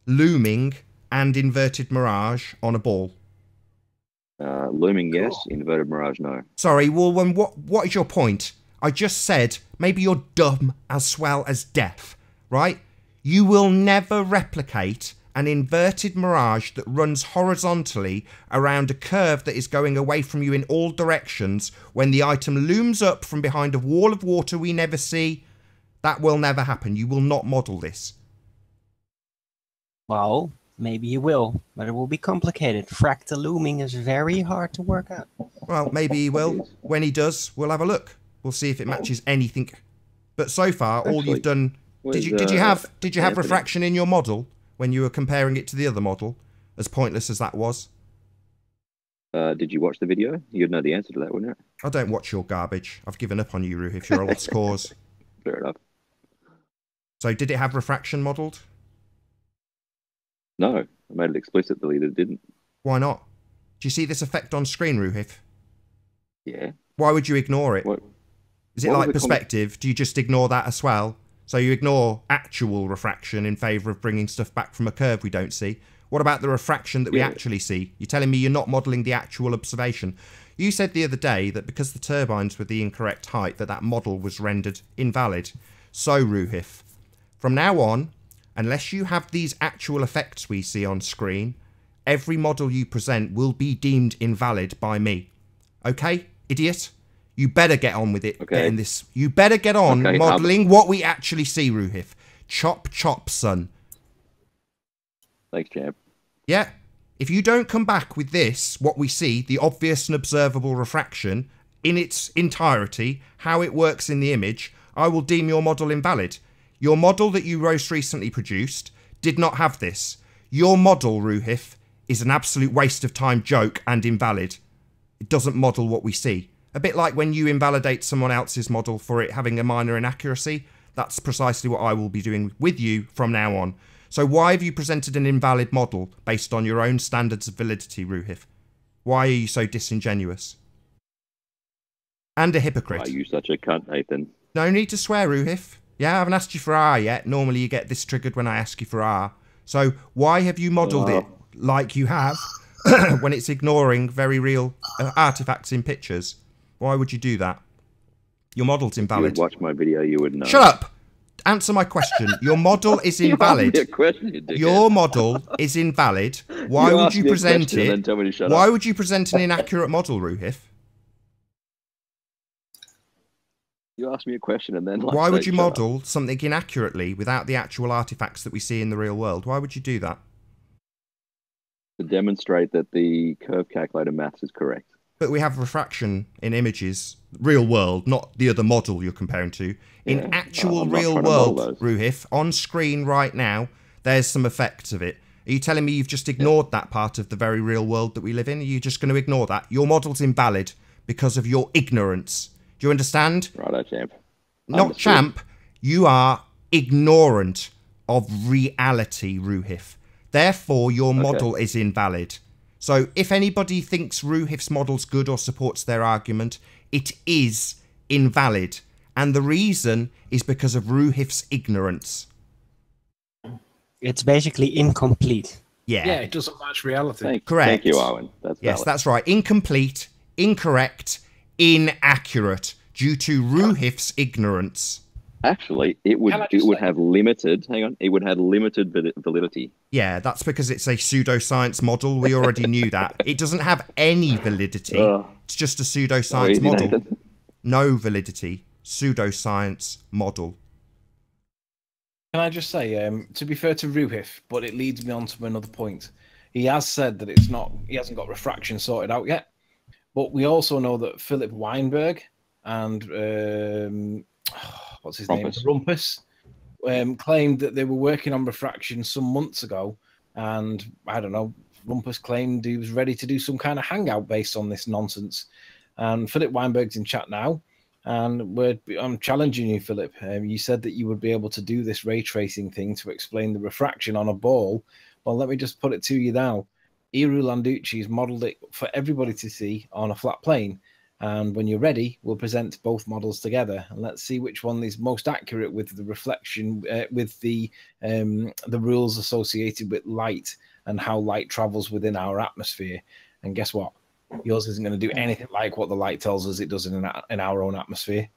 Speaker 2: looming and inverted mirage on a ball?
Speaker 10: Looming, yes. Inverted mirage, no.
Speaker 2: Sorry, well, what is your point? I just said maybe you're dumb as well as deaf, right? You will never replicate an inverted mirage that runs horizontally around a curve that is going away from you in all directions when the item looms up from behind a wall of water we never see. That will never happen. You will not model this.
Speaker 4: Well, maybe you will, but it will be complicated. Fractal looming is very hard to work out.
Speaker 2: Well, maybe he will. When he does, we'll have a look. We'll see if it matches anything. But so far, all you've done... Did you have refraction in your model when you were comparing it to the other model, as pointless as that was?
Speaker 10: Did you watch the video? You'd know the answer to that, wouldn't you?
Speaker 2: I don't watch your garbage. I've given up on you, Ruh, if you're a lost cause.
Speaker 10: Fair enough.
Speaker 2: So did it have refraction modelled?
Speaker 10: No, I made it explicitly that it didn't.
Speaker 2: Why not? Do you see this effect on screen, Ruhif?
Speaker 10: Yeah.
Speaker 2: Why would you ignore it?
Speaker 10: What?
Speaker 2: Is it like perspective? Do you just ignore that as well? So you ignore actual refraction in favour of bringing stuff back from a curve we don't see. What about the refraction that we actually see? You're telling me you're not modelling the actual observation. You said the other day that because the turbines were the incorrect height, that model was rendered invalid. So, Ruhif, from now on, unless you have these actual effects we see on screen, every model you present will be deemed invalid by me. Okay, idiot? You better get on with it.
Speaker 10: Okay.
Speaker 2: You better get on modelling what we actually see, Ruhif. Chop, chop, son.
Speaker 10: Thanks, champ.
Speaker 2: Yeah. If you don't come back with this, what we see, the obvious and observable refraction, in its entirety, how it works in the image, I will deem your model invalid. Your model that you most recently produced did not have this. Your model, Ruhif, is an absolute waste of time joke and invalid. It doesn't model what we see. A bit like when you invalidate someone else's model for it having a minor inaccuracy. That's precisely what I will be doing with you from now on. So why have you presented an invalid model based on your own standards of validity, Ruhif? Why are you so disingenuous? And a hypocrite.
Speaker 10: Why are you such a cunt, Nathan?
Speaker 2: No need to swear, Ruhif. Yeah, I haven't asked you for R yet. Normally you get this triggered when I ask you for R. So why have you modelled it like you have when it's ignoring very real artifacts in pictures? Why would you do that? Your model's invalid.
Speaker 10: If you would watch my video, you would know.
Speaker 2: Shut up! Answer my question. Your model is invalid. Your model is invalid. Why would you present it? Why would you present an inaccurate model, Ruhif?
Speaker 10: You asked me a question and then...
Speaker 2: Why would you model something inaccurately without the actual artifacts that we see in the real world? Why would you do that?
Speaker 10: To demonstrate that the curve calculator maths is correct.
Speaker 2: But we have refraction in images, real world, not the other model you're comparing to. In actual real world, Ruhif, on screen right now, there's some effects of it. Are you telling me you've just ignored that part of the very real world that we live in? Are you just going to ignore that? Your model's invalid because of your ignorance. Do you understand?
Speaker 10: Righto, champ.
Speaker 2: Not champ. You are ignorant of reality, Ruhif. Therefore, your model is invalid. So if anybody thinks Ruhif's model's good or supports their argument, it is invalid. And the reason is because of Ruhif's ignorance.
Speaker 4: It's basically incomplete.
Speaker 2: Yeah.
Speaker 5: Yeah, it doesn't match reality.
Speaker 2: Correct.
Speaker 10: Thank you, Owen. That's
Speaker 2: yes,
Speaker 10: valid.
Speaker 2: that's right. Incomplete, incorrect, inaccurate due to Ruhif's ignorance.
Speaker 10: Actually, it would have limited. Hang on, it would have limited validity.
Speaker 2: Yeah, that's because it's a pseudoscience model. We already knew that. It doesn't have any validity. It's just a pseudoscience model.
Speaker 10: Nathan.
Speaker 2: No validity. Pseudoscience model.
Speaker 5: Can I just say, to be fair to Ruhif, but it leads me on to another point. He has said that it's not. He hasn't got refraction sorted out yet. But we also know that Philip Weinberg and what's his name? Rumpus claimed that they were working on refraction some months ago, and I don't know. Rumpus claimed he was ready to do some kind of hangout based on this nonsense. And Philip Weinberg's in chat now, and I'm challenging you, Philip. You said that you would be able to do this ray tracing thing to explain the refraction on a ball. Well, let me just put it to you now. Iru Landucci's modelled it for everybody to see on a flat plane. And when you're ready, we'll present both models together, and let's see which one is most accurate with the reflection, with the rules associated with light and how light travels within our atmosphere. And guess what? Yours isn't going to do anything like what the light tells us it does in our own atmosphere.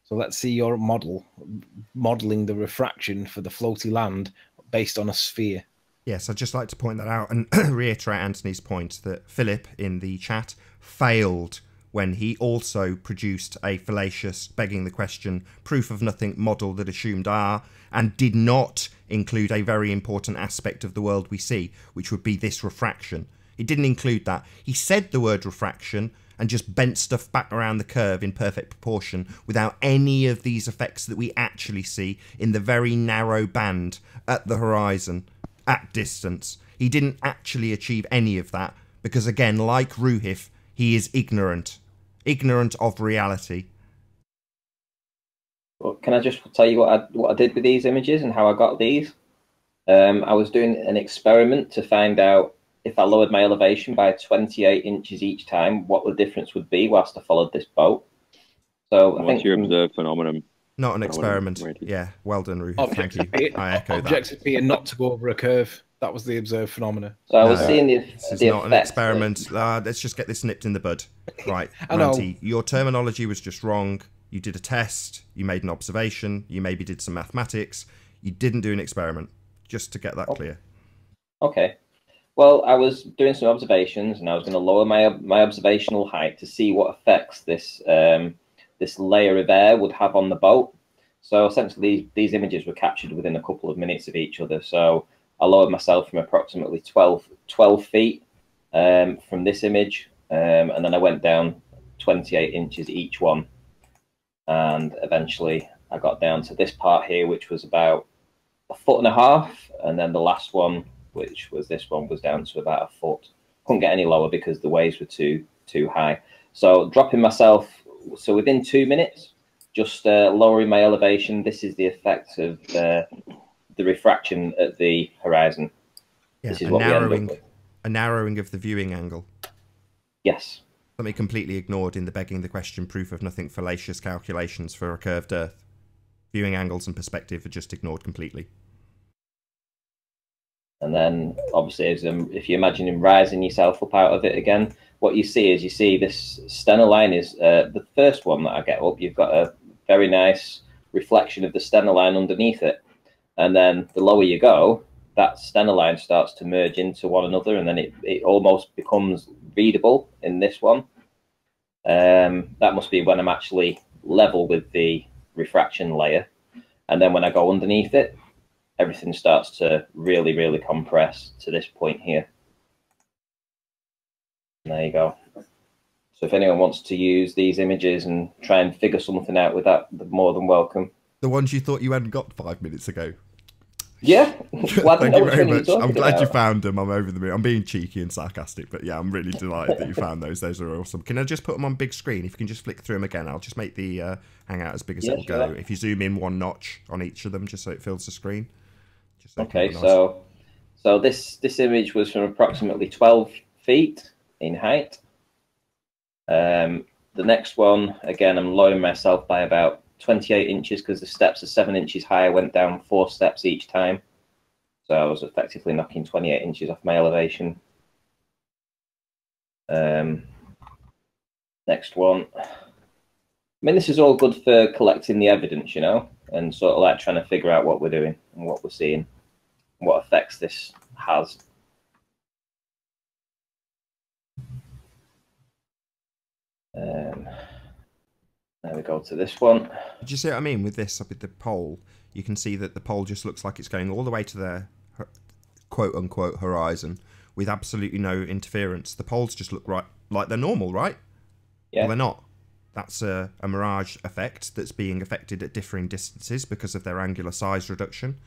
Speaker 5: So let's see your modeling the refraction for the floaty land based on a sphere.
Speaker 2: Yes, I'd just like to point that out and reiterate Anthony's point that Philip in the chat failed when he also produced a fallacious, begging the question, proof of nothing model that assumed R, and did not include a very important aspect of the world we see, which would be this refraction. He didn't include that. He said the word refraction and just bent stuff back around the curve in perfect proportion without any of these effects that we actually see in the very narrow band at the horizon, at distance. He didn't actually achieve any of that because, again, like Ruhif, he is ignorant of reality.
Speaker 7: Well, can I just tell you what I did with these images and how I got these? I was doing an experiment to find out if I lowered my elevation by 28 inches each time, what the difference would be whilst I followed this boat. So I think
Speaker 10: your observed phenomenon.
Speaker 2: Not an experiment. Yeah, well done, Ruhif. Thank you. I echo that.
Speaker 5: Objective being not to go over a curve. That was the observed phenomena.
Speaker 7: So I was seeing
Speaker 2: this is not an experiment. Let's just get this nipped in the bud. Right, Ranty, your terminology was just wrong. You did a test. You made an observation. You maybe did some mathematics. You didn't do an experiment. Just to get that clear.
Speaker 7: Okay. Well, I was doing some observations, and I was going to lower my observational height to see what effects this this layer of air would have on the boat. So essentially, these images were captured within a couple of minutes of each other. So I lowered myself from approximately 12 feet from this image, and then I went down 28 inches each one. And eventually I got down to this part here, which was about 1.5 feet. And then the last one, which was this one, was down to about 1 foot. Couldn't get any lower because the waves were too high. So dropping myself, so within 2 minutes, just lowering my elevation. This is the effect of the refraction at the horizon.
Speaker 2: Yeah,
Speaker 7: this is what we end up with.
Speaker 2: A narrowing of the viewing angle.
Speaker 7: Yes.
Speaker 2: Something completely ignored in the begging the question proof of nothing fallacious calculations for a curved Earth. Viewing angles and perspective are just ignored completely.
Speaker 7: And then, obviously, if you imagine him rising yourself up out of it again, what you see is this Stena line is the first one that I get up. You've got a very nice reflection of the Stena line underneath it. And then the lower you go, that Stena line starts to merge into one another, and then it almost becomes readable in this one. That must be when I'm actually level with the refraction layer. And then when I go underneath it, everything starts to really, really compress to this point here. And there you go. So if anyone wants to use these images and try and figure something out with that, they're more than welcome.
Speaker 2: The ones you thought you hadn't got 5 minutes ago.
Speaker 7: Yeah. Well, I didn't
Speaker 2: Thank
Speaker 7: know
Speaker 2: you
Speaker 7: which
Speaker 2: very
Speaker 7: one you were
Speaker 2: much. I'm
Speaker 7: talking
Speaker 2: glad you
Speaker 7: about.
Speaker 2: found them. I'm over the moon. I'm being cheeky and sarcastic, but yeah, I'm really delighted that you found those. Those are awesome. Can I just put them on big screen? If you can just flick through them again, I'll just make the hangout as big as
Speaker 7: Yeah,
Speaker 2: it'll
Speaker 7: sure.
Speaker 2: go. If you zoom in one notch on each of them, just so it fills the screen. Just so
Speaker 7: Okay, so this image was from approximately 12 feet in height. The next one, again, I'm lowering myself by about 28 inches because the steps are 7 inches high. I went down 4 steps each time. So I was effectively knocking 28 inches off my elevation. Next one. I mean, this is all good for collecting the evidence, you know, and sort of like trying to figure out what we're doing and what we're seeing, and what effects this has. There we go to this one.
Speaker 2: Did you see what I mean with this? With the pole, you can see that the pole just looks like it's going all the way to the quote-unquote horizon with absolutely no interference. The poles just look right like they're normal, right?
Speaker 7: Yeah.
Speaker 2: Well, they're not. That's a mirage effect that's being affected at differing distances because of their angular size reduction.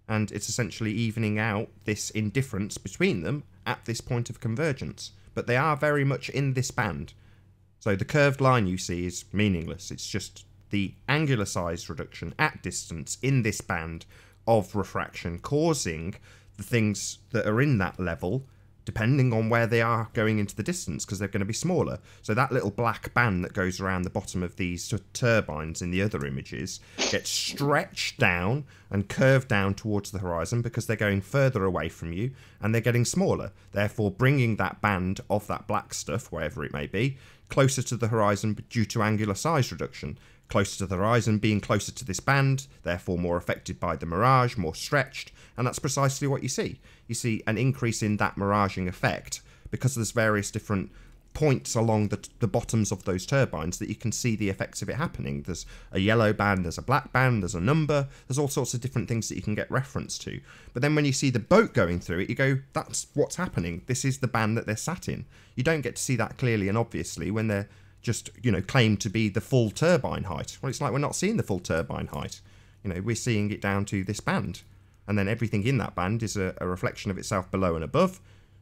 Speaker 2: And it's essentially evening out this indifference between them at this point of convergence. But they are very much in this band. So the curved line you see is meaningless. It's just the angular size reduction at distance in this band of refraction causing the things that are in that level, depending on where they are going into the distance, because they're going to be smaller. So that little black band that goes around the bottom of these turbines in the other images gets stretched down and curved down towards the horizon because they're going further away from you and they're getting smaller, therefore bringing that band of that black stuff, wherever it may be, closer to the horizon due to angular size reduction. Closer to the horizon being closer to this band, therefore more affected by the mirage, more stretched, and that's precisely what you see. You see an increase in that miraging effect because there's various different points along the bottoms of those turbines that you can see the effects of it happening. There's a yellow band, there's a black band, there's a number, there's all sorts of different things that you can get reference to. But then when you see the boat going through it, you go, that's what's happening. This is the band that they're sat in. You don't get to see that clearly and obviously when they're just, you know, claim to be the full turbine height. Well, it's like we're not seeing the full turbine height. You know, we're seeing it down to this band. And then everything in that band is a reflection of itself below and above.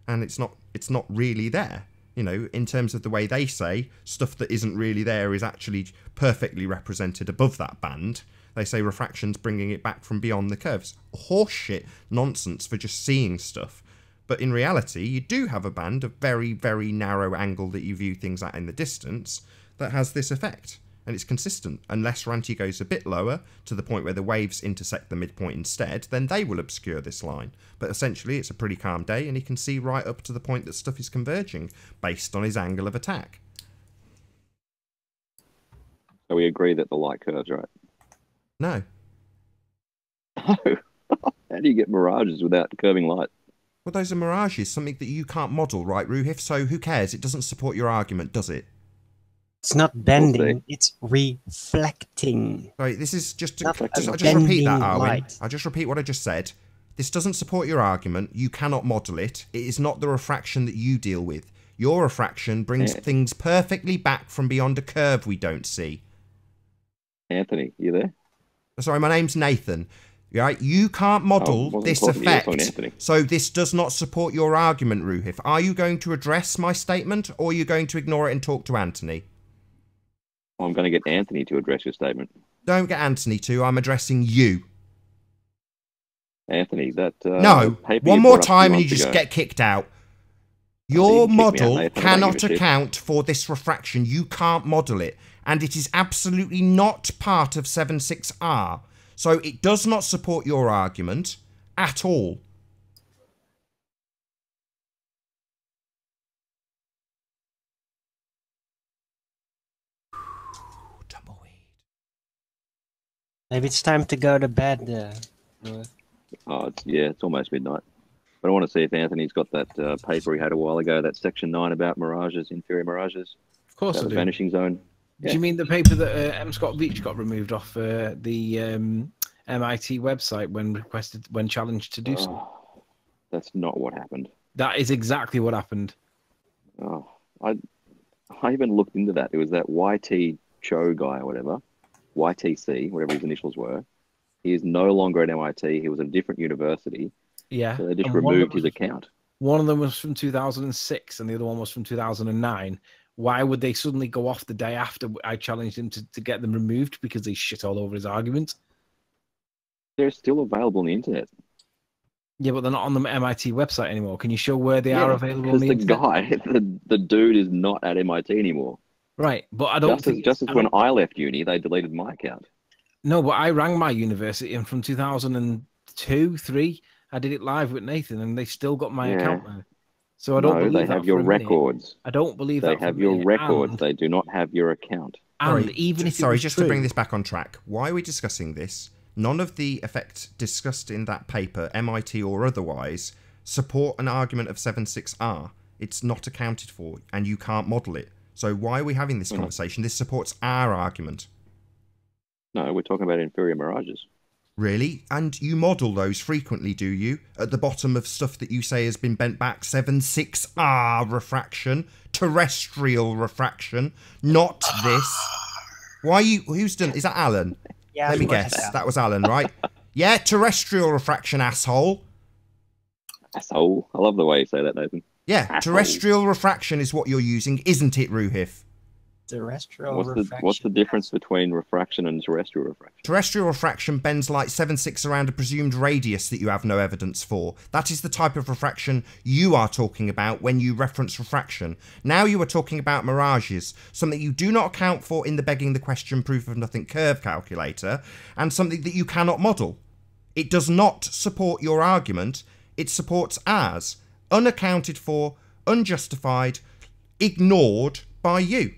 Speaker 2: And it's not really there. You know, in terms of the way they say, stuff that isn't really there is actually perfectly represented above that band. They say refraction's bringing it back from beyond the curves. Horseshit nonsense for just seeing stuff. But in reality, you do have a band of very, very narrow angle that you view things at in the distance that has this effect. And it's consistent. Unless Ranti goes a bit lower, to the point where the waves intersect the midpoint instead, then they will obscure this line. But essentially, it's a pretty calm day, and he can see right up to the point that stuff is converging, based on his angle of attack.
Speaker 10: So we agree that the light curves, right?
Speaker 2: No.
Speaker 10: No. How do you get mirages without curving light?
Speaker 2: Well, those are mirages, something that you can't model, right, Ruhif? So who cares? It doesn't support your argument, does it?
Speaker 4: It's not bending, it's reflecting.
Speaker 2: Right, this is just to,
Speaker 4: Not
Speaker 2: just
Speaker 4: bending
Speaker 2: repeat that, Arwin.
Speaker 4: light.
Speaker 2: I'll just repeat what I just said. This doesn't support your argument. You cannot model it. It is not the refraction that you deal with. Your refraction brings things perfectly back from beyond a curve we don't see.
Speaker 10: Anthony, you there?
Speaker 2: Sorry, my name's Nathan. Right, you can't model this effect, so this does not support your argument, Ruhif. Are you going to address my statement, or are you going to ignore it and talk to Anthony?
Speaker 10: I'm going to get Anthony to address your statement.
Speaker 2: Don't get Anthony to. I'm addressing you.
Speaker 10: Anthony, that
Speaker 2: no. One more time and you just get kicked out. Your model cannot account for this refraction. You can't model it. And it is absolutely not part of 7.6R. So it does not support your argument at all.
Speaker 4: Maybe it's time to go to bed.
Speaker 10: It's almost midnight. But I want to see if Anthony's got that paper he had a while ago, that section 9 about mirages, inferior mirages.
Speaker 5: Of course I do.
Speaker 10: The vanishing zone.
Speaker 5: Do you mean the paper that M. Scott Veitch got removed off the MIT website when challenged to do so?
Speaker 10: That's not what happened.
Speaker 5: That is exactly what happened.
Speaker 10: Oh, I even looked into that. It was that YT Cho guy or whatever, YTC, whatever his initials were. He is no longer at MIT. He was at a different university.
Speaker 11: Yeah.
Speaker 10: So they just
Speaker 11: and
Speaker 10: removed his account.
Speaker 11: One of them was from 2006 and the other one was from 2009. Why would they suddenly go off the day after I challenged him to get them removed because they shit all over his argument?
Speaker 10: They're still available on the internet.
Speaker 11: Yeah, but they're not on the MIT website anymore. Can you show where they are available on the internet?
Speaker 10: The dude is not at MIT anymore.
Speaker 11: Right, but I don't think...
Speaker 10: Just as when I left uni, they deleted my account.
Speaker 11: No, but I rang my university and from 2002, 3, I did it live with Nathan and they still got my account there. So I don't believe
Speaker 10: they have your records.
Speaker 11: I don't believe
Speaker 10: they
Speaker 11: that
Speaker 10: have your records. They do not have your account.
Speaker 11: And even if
Speaker 2: just to bring this back on track, why are we discussing this? None of the effects discussed in that paper, MIT or otherwise, support an argument of 7.6R. It's not accounted for, and you can't model it. So why are we having this conversation? This supports our argument.
Speaker 10: No, we're talking about inferior mirages.
Speaker 2: Really? And you model those frequently, do you? At the bottom of stuff that you say has been bent back, 7.6R refraction, terrestrial refraction, not this. Why you? Who's done? Is that Alan?
Speaker 4: Yeah.
Speaker 2: Let me guess. That was Alan, right? Yeah, terrestrial refraction, asshole.
Speaker 10: Asshole. I love the way you say that, Nathan.
Speaker 2: Yeah,
Speaker 10: asshole.
Speaker 2: Terrestrial refraction is what you're using, isn't it, Ruhif?
Speaker 4: Terrestrial refraction.
Speaker 10: What's the difference between refraction and terrestrial refraction?
Speaker 2: Terrestrial refraction bends light 7.6 around a presumed radius that you have no evidence for. That is the type of refraction you are talking about when you reference refraction. Now you are talking about mirages, something you do not account for in the begging the question proof of nothing curve calculator, and something that you cannot model. It does not support your argument, it supports ours. Unaccounted for, unjustified, ignored by you.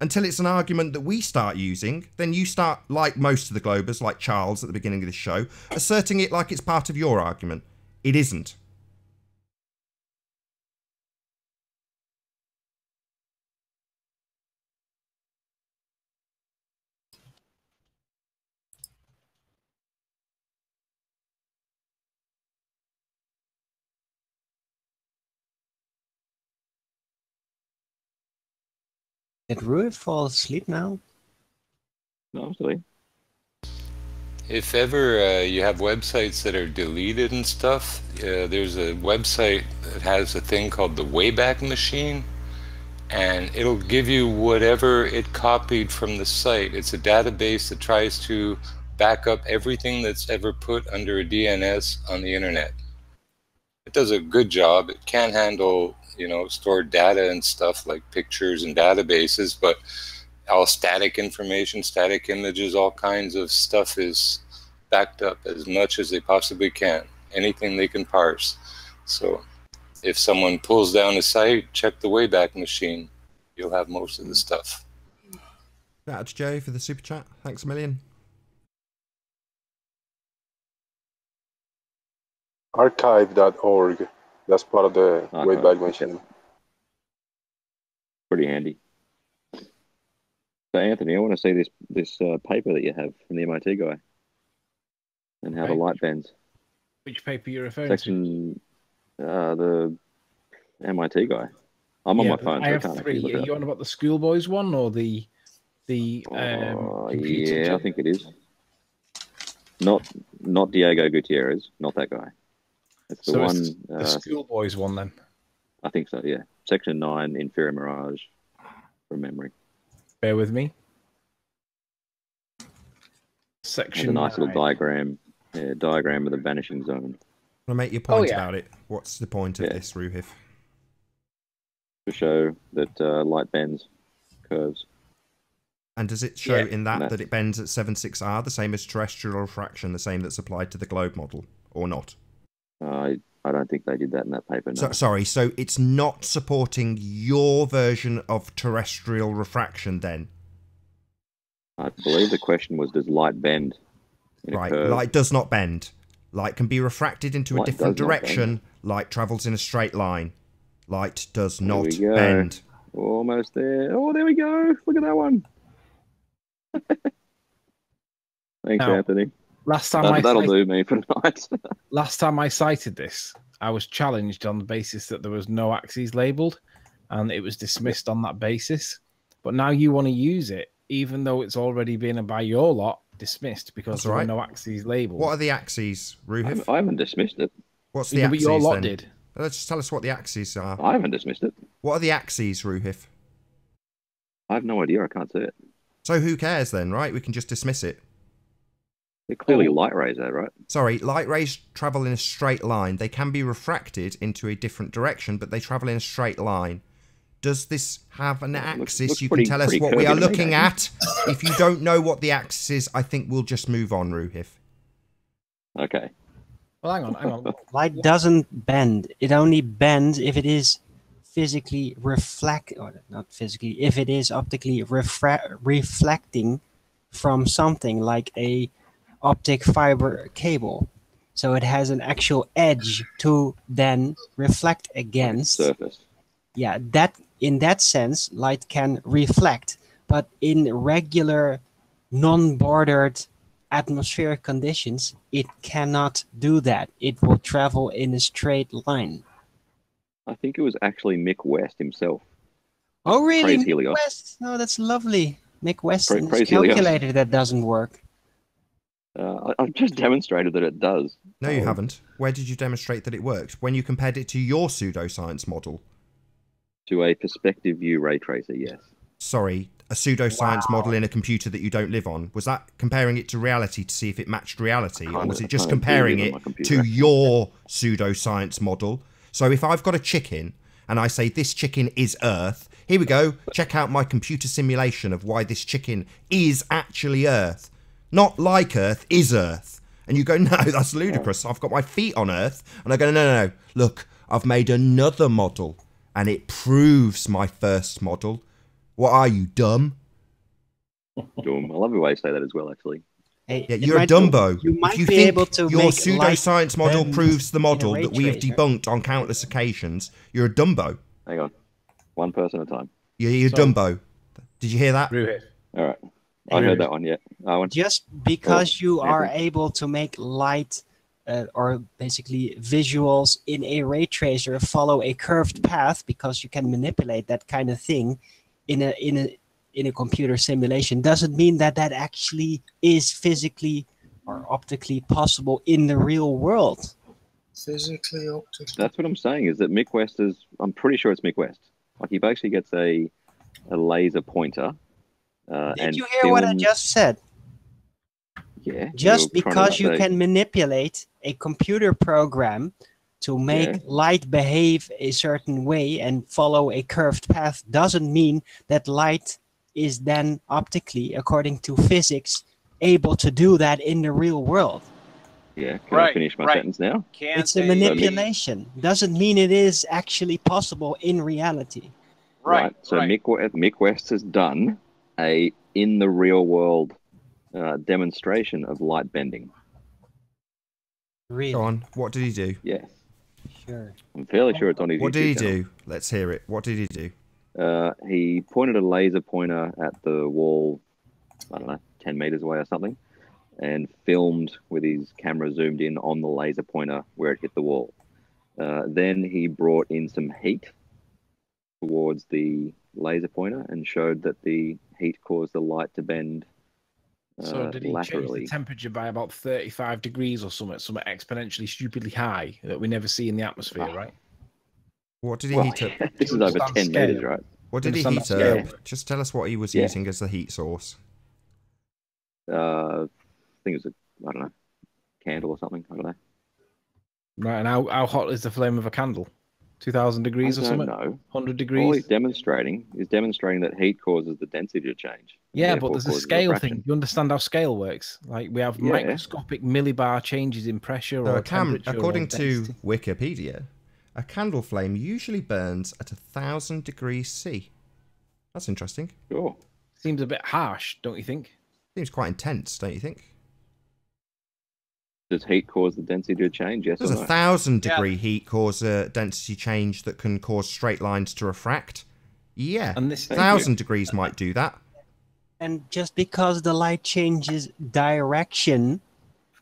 Speaker 2: Until it's an argument that we start using, then you start, like most of the Globers, like Charles at the beginning of this show, asserting it like it's part of your argument. It isn't.
Speaker 4: Did Ruud fall asleep now?
Speaker 10: No, sorry.
Speaker 12: If ever you have websites that are deleted and stuff, there's a website that has a thing called the Wayback Machine, and it'll give you whatever it copied from the site. It's a database that tries to back up everything that's ever put under a DNS on the internet. It does a good job. It can't handle, you know, stored data and stuff like pictures and databases, but all static information, static images, all kinds of stuff is backed up as much as they possibly can. Anything they can parse. So if someone pulls down a site, check the Wayback Machine. You'll have most of the stuff.
Speaker 2: Shout out to Joe for the super chat. Thanks a million.
Speaker 13: Archive.org. That's part of the Wayback Machine.
Speaker 10: Pretty handy. So Anthony, I want to see this paper that you have from the MIT guy, and how the light bends.
Speaker 11: Which paper you're referring
Speaker 10: to? The MIT guy. I'm on my phone, so I can't actually look
Speaker 11: Are
Speaker 10: it
Speaker 11: you
Speaker 10: up.
Speaker 11: on about the schoolboys one or the
Speaker 10: yeah, I think it is. Not Diego Gutierrez, not that guy. It's the one.
Speaker 11: It's the schoolboys one then.
Speaker 10: I think so. Yeah, Section 9, Inferior Mirage, from memory.
Speaker 11: Bear with me.
Speaker 10: There's
Speaker 11: Section
Speaker 10: a nice
Speaker 11: 9.
Speaker 10: little diagram. Yeah, diagram of the vanishing zone.
Speaker 2: I'll make your point about it. What's the point of this, Ruhif?
Speaker 10: To show that light bends curves.
Speaker 2: And does it show in that it bends at 7.6R, the same as terrestrial refraction, the same that's applied to the globe model, or not?
Speaker 10: I don't think they did that in that paper. No.
Speaker 2: Sorry, so it's not supporting your version of terrestrial refraction then?
Speaker 10: I believe the question was, does light bend in a curve?
Speaker 2: Light does not bend. Light can be refracted into a different direction. Light travels in a straight line. Light does not bend.
Speaker 10: Almost there. Oh, there we go. Look at that one. Thanks, Anthony.
Speaker 11: Last time
Speaker 10: that'll do me for tonight.
Speaker 11: Last time I cited this, I was challenged on the basis that there was no axes labeled, and it was dismissed on that basis. But now you want to use it, even though it's already been by your lot, dismissed because
Speaker 2: That's
Speaker 11: there
Speaker 2: right.
Speaker 11: were no axes labeled.
Speaker 2: What are the axes, Ruhif?
Speaker 10: I haven't dismissed it.
Speaker 2: What's the
Speaker 11: But
Speaker 2: axes
Speaker 11: your lot
Speaker 2: then?
Speaker 11: did.
Speaker 2: Let's just tell us what the axes are.
Speaker 10: I haven't dismissed it.
Speaker 2: What are the axes, Ruhif?
Speaker 10: I have no idea. I can't see it.
Speaker 2: So who cares then, right? We can just dismiss it.
Speaker 10: They're clearly light rays, though, right?
Speaker 2: Sorry, light rays travel in a straight line. They can be refracted into a different direction, but they travel in a straight line. Does this have an axis?
Speaker 10: looks
Speaker 2: You can tell us what we
Speaker 10: curvy
Speaker 2: are
Speaker 10: to me,
Speaker 2: looking
Speaker 10: Nathan.
Speaker 2: at. If you don't know what the axis is, I think we'll just move on, Ruhif.
Speaker 10: Okay.
Speaker 11: Well, hang on.
Speaker 4: Light doesn't bend. It only bends if it is physically or not physically, if it is optically reflecting from something like a optic fiber cable. So it has an actual edge to then reflect against.
Speaker 10: Surface.
Speaker 4: Yeah, that in that sense, light can reflect, but in regular, non-bordered atmospheric conditions, it cannot do that. It will travel in a straight line.
Speaker 10: I think it was actually Mick West himself.
Speaker 4: Oh, really?
Speaker 10: Praise
Speaker 4: Mick
Speaker 10: Helios.
Speaker 4: West? No, that's lovely. Mick West
Speaker 10: Praise
Speaker 4: and his
Speaker 10: Helios.
Speaker 4: calculator that doesn't work.
Speaker 10: I've just demonstrated that it does.
Speaker 2: No, you haven't. Where did you demonstrate that it worked? When you compared it to your pseudoscience model?
Speaker 10: To a perspective view ray tracer, yes.
Speaker 2: Sorry, a pseudoscience model in a computer that you don't live on. Was that comparing it to reality to see if it matched reality? Or was it just comparing it to your pseudoscience model? So if I've got a chicken and I say this chicken is Earth, here we go, check out my computer simulation of why this chicken is actually Earth. Not like Earth, is Earth. And you go, no, that's ludicrous. I've got my feet on Earth. And I go, no. Look, I've made another model. And it proves my first model. What are you, dumb?
Speaker 10: Dumb. I love the way you say that as well, actually.
Speaker 4: Hey,
Speaker 2: Yeah, you're a Dumbo.
Speaker 4: You might
Speaker 2: if you
Speaker 4: be
Speaker 2: think
Speaker 4: able to
Speaker 2: your
Speaker 4: make
Speaker 2: pseudoscience
Speaker 4: light
Speaker 2: model
Speaker 4: bend
Speaker 2: proves the
Speaker 4: in a
Speaker 2: model
Speaker 4: ray
Speaker 2: that we have
Speaker 4: tracer.
Speaker 2: debunked on countless occasions, you're a Dumbo.
Speaker 10: Hang on. One person at a time.
Speaker 2: You're a Dumbo. Did you hear that?
Speaker 10: All right. I heard that one, yeah.
Speaker 4: Just because you are able to make light or basically visuals in a ray tracer follow a curved path, because you can manipulate that kind of thing in a computer simulation, doesn't mean that that actually is physically or optically possible in the real world.
Speaker 9: Physically, optically.
Speaker 10: That's what I'm saying, is that Mick West is, I'm pretty sure it's Mick West. Like, he basically gets a laser pointer.
Speaker 4: Did you hear what I just said?
Speaker 10: Yeah.
Speaker 4: Just because you can manipulate a computer program to make light behave a certain way and follow a curved path doesn't mean that light is then optically, according to physics, able to do that in the real world.
Speaker 10: Yeah, can I finish my sentence now?
Speaker 4: It's a manipulation. Doesn't mean it is actually possible in reality.
Speaker 10: Right. So Mick West has done a in the real world demonstration of light bending.
Speaker 4: Really?
Speaker 2: Go on. What did he do?
Speaker 10: Yes.
Speaker 4: Sure.
Speaker 10: I'm fairly sure it's on his
Speaker 2: What did he
Speaker 10: YouTube channel.
Speaker 2: do? Let's hear it. What did he do?
Speaker 10: He pointed a laser pointer at the wall, I don't know, 10 meters away or something, and filmed with his camera zoomed in on the laser pointer where it hit the wall. Then he brought in some heat towards the laser pointer and showed that the heat caused the light to bend
Speaker 11: So did he change
Speaker 10: laterally.
Speaker 11: the temperature by about 35 degrees or something exponentially stupidly high that we never see in the atmosphere, right?
Speaker 2: What did he
Speaker 10: Well,
Speaker 2: heat up?
Speaker 10: this is over 10 meters, right?
Speaker 2: What did he
Speaker 11: Understand
Speaker 2: heat
Speaker 11: that
Speaker 2: up?
Speaker 11: scale?
Speaker 2: Just tell us what he was
Speaker 10: Yeah.
Speaker 2: using as the heat source.
Speaker 10: I think it was I don't know, candle or something. I don't know.
Speaker 11: Right, and how hot is the flame of a candle? 2,000 degrees or
Speaker 10: I don't
Speaker 11: something?
Speaker 10: know.
Speaker 11: 100
Speaker 10: All
Speaker 11: degrees?
Speaker 10: he's demonstrating that heat causes the density to change.
Speaker 11: Yeah,
Speaker 10: therefore
Speaker 11: but there's a
Speaker 10: causes
Speaker 11: scale
Speaker 10: refraction.
Speaker 11: thing. You understand how scale works? Like, we have
Speaker 10: Yeah.
Speaker 11: microscopic millibar changes in pressure
Speaker 2: So
Speaker 11: or temperature.
Speaker 2: according
Speaker 11: or
Speaker 2: to
Speaker 11: density.
Speaker 2: Wikipedia, a candle flame usually burns at 1,000 degrees C. That's interesting.
Speaker 10: Sure.
Speaker 11: Seems a bit harsh, don't you think?
Speaker 2: Seems quite intense, don't you think?
Speaker 10: Does heat cause the density to change? Yes
Speaker 2: Does
Speaker 10: or
Speaker 2: a
Speaker 10: no?
Speaker 2: 1,000-degree heat cause a density change that can cause straight lines to refract? Yeah,
Speaker 11: And this
Speaker 2: 1,000 degrees might do that.
Speaker 4: And just because the light changes direction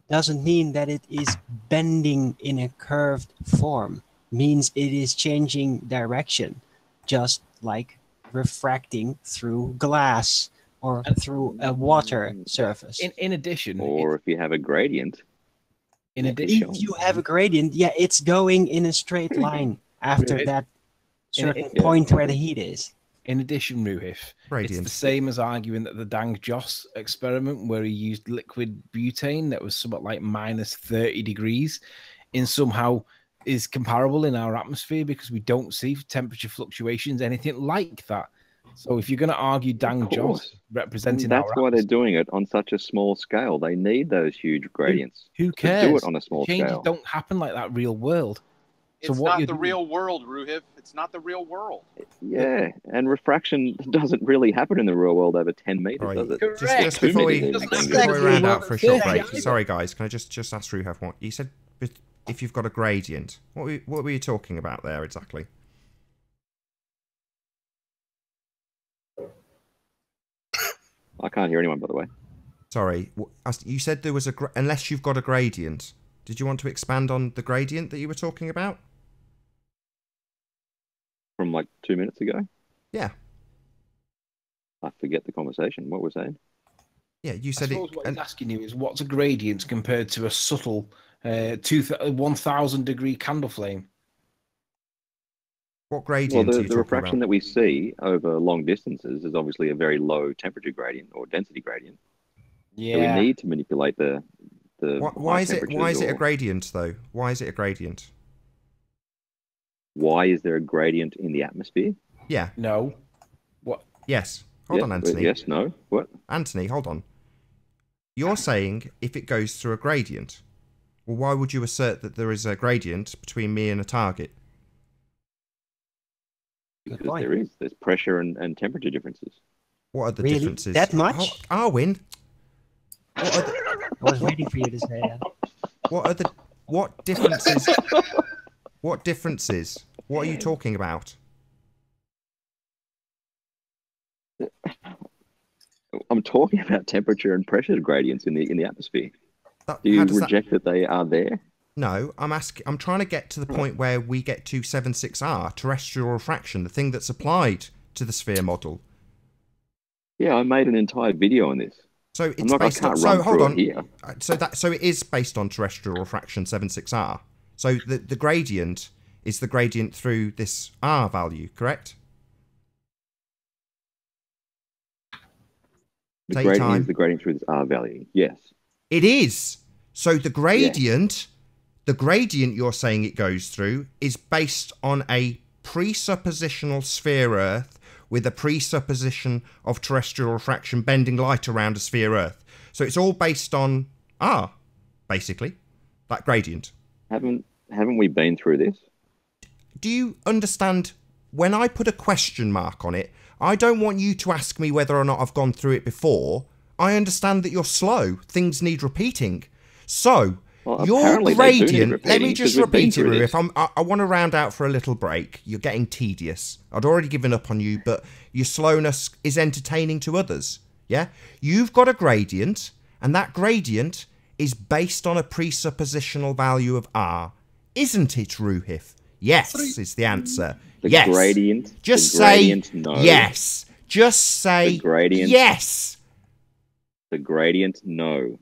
Speaker 4: doesn't mean that it is bending in a curved form. Means it is changing direction, just like refracting through glass or through a water surface.
Speaker 11: In addition,
Speaker 10: or if you have a gradient.
Speaker 11: In addition,
Speaker 4: if you have a gradient, yeah, it's going in a straight line after that certain point where the heat is.
Speaker 11: In addition, Ruhif, it's the same as arguing that the Dang Joss experiment, where he used liquid butane that was somewhat like minus 30 degrees, in somehow is comparable in our atmosphere because we don't see temperature fluctuations, anything like that. So if you're going to argue Dang Joss representing
Speaker 10: that's why they're doing it on such a small scale. They need those huge gradients.
Speaker 11: Who cares?
Speaker 10: To do it on a small
Speaker 11: Changes
Speaker 10: scale.
Speaker 11: don't happen like that real world.
Speaker 6: It's not the real world, Ruhiv. It's not the real world.
Speaker 10: Yeah, and refraction doesn't really happen in the real world over 10 meters, does it?
Speaker 2: Just before we round out for a short break, sorry guys, can I just ask Ruhiv what you said? If you've got a gradient, what were you talking about there exactly?
Speaker 10: I can't hear anyone, by the way.
Speaker 2: Sorry, you said there was unless you've got a gradient. Did you want to expand on the gradient that you were talking about?
Speaker 10: From like 2 minutes ago?
Speaker 2: Yeah.
Speaker 11: I
Speaker 10: forget the conversation. What was saying?
Speaker 2: Yeah, you said it.
Speaker 11: What he's asking you is what's a gradient compared to a subtle 1,000 degree candle flame?
Speaker 2: What gradient?
Speaker 10: Well, the refraction that we see over long distances is obviously a very low temperature gradient or density gradient.
Speaker 11: Yeah.
Speaker 10: So we need to manipulate the
Speaker 2: why is it a gradient though? Why is it a gradient?
Speaker 10: Why is there a gradient in the atmosphere?
Speaker 2: Yeah.
Speaker 11: No. What?
Speaker 2: Yes. Hold on, Anthony.
Speaker 10: Yes, no. What?
Speaker 2: Anthony, hold on. You're saying if it goes through a gradient. Well, why would you assert that there is a gradient between me and a target?
Speaker 10: Because there's pressure and temperature differences.
Speaker 2: What are the differences?
Speaker 4: That much?
Speaker 2: Arwin?
Speaker 4: I was waiting for you to say that.
Speaker 2: What differences? What differences? What are you talking about?
Speaker 10: I'm talking about temperature and pressure gradients in the atmosphere. Do you reject that they are there?
Speaker 2: No, I'm trying to get to the point where we get to 76R, terrestrial refraction, the thing that's applied to the sphere model.
Speaker 10: Yeah, I made an entire video on this.
Speaker 2: So it's based on. So hold on. So it is based on terrestrial refraction 76R. So the gradient is the gradient through this R value, correct?
Speaker 10: The gradient is the gradient through this R value. Yes.
Speaker 2: It is. So the gradient. The gradient you're saying it goes through is based on a presuppositional sphere Earth with a presupposition of terrestrial refraction bending light around a sphere Earth. So it's all based on R, basically, that gradient.
Speaker 10: Haven't we been through this?
Speaker 2: Do you understand? When I put a question mark on it, I don't want you to ask me whether or not I've gone through it before. I understand that you're slow. Things need repeating. So...
Speaker 10: Well,
Speaker 2: your gradient, let me just repeat it, Roo. I want to round out for a little break. You're getting tedious. I'd already given up on you, but your slowness is entertaining to others. Yeah? You've got a gradient, and that gradient is based on a presuppositional value of R. Isn't it, Ruhif? Yes, is the answer. Yes.
Speaker 10: Gradient.
Speaker 2: Just say yes. Just say yes.
Speaker 10: The gradient, no.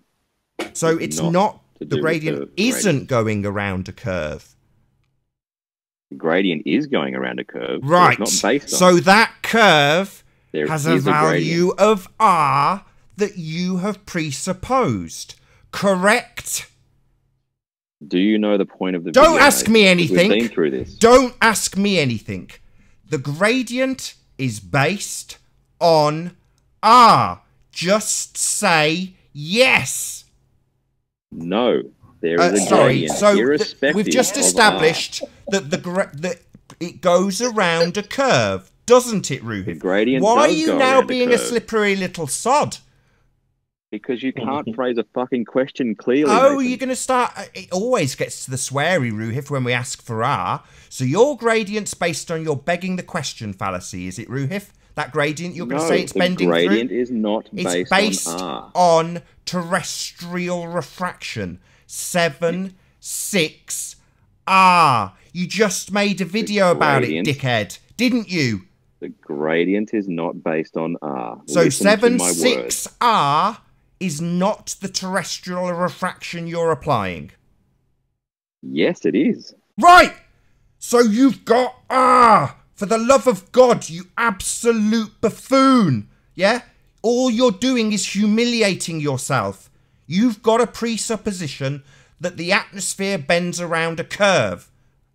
Speaker 2: So it's not the gradient isn't going around a curve.
Speaker 10: The gradient is going around a curve.
Speaker 2: Right.
Speaker 10: It's not based on
Speaker 2: so that curve has a value of R that you have presupposed. Correct?
Speaker 10: Do you know the point of the video?
Speaker 2: Don't ask me anything.
Speaker 10: We've been through this.
Speaker 2: Don't ask me anything. The gradient is based on R. Just say yes.
Speaker 10: No, there is a gradient.
Speaker 2: So
Speaker 10: irrespective
Speaker 2: we've just established that it goes around a curve, doesn't it, Ruhif?
Speaker 10: The gradient
Speaker 2: Why are
Speaker 10: does
Speaker 2: you
Speaker 10: go
Speaker 2: now
Speaker 10: around
Speaker 2: being
Speaker 10: a
Speaker 2: a
Speaker 10: curve.
Speaker 2: slippery little sod?
Speaker 10: Because you can't phrase a fucking question clearly.
Speaker 2: Oh,
Speaker 10: Nathan.
Speaker 2: you're going to start... It always gets to the sweary, Ruhif, when we ask for R. So your gradient's based on your begging the question fallacy, is it, Ruhif? That gradient, you're going to say it's bending through?
Speaker 10: the gradient is not based
Speaker 2: on R.
Speaker 10: on
Speaker 2: On terrestrial refraction. 7, 6, R. You just made a video about it, dickhead. Didn't you?
Speaker 10: The gradient is not based on R.
Speaker 2: So
Speaker 10: Listen to my words.
Speaker 2: 7.6R is not the terrestrial refraction you're applying.
Speaker 10: Yes, it is.
Speaker 2: Right! So you've got R! For the love of God, you absolute buffoon! Yeah? All you're doing is humiliating yourself. You've got a presupposition that the atmosphere bends around a curve.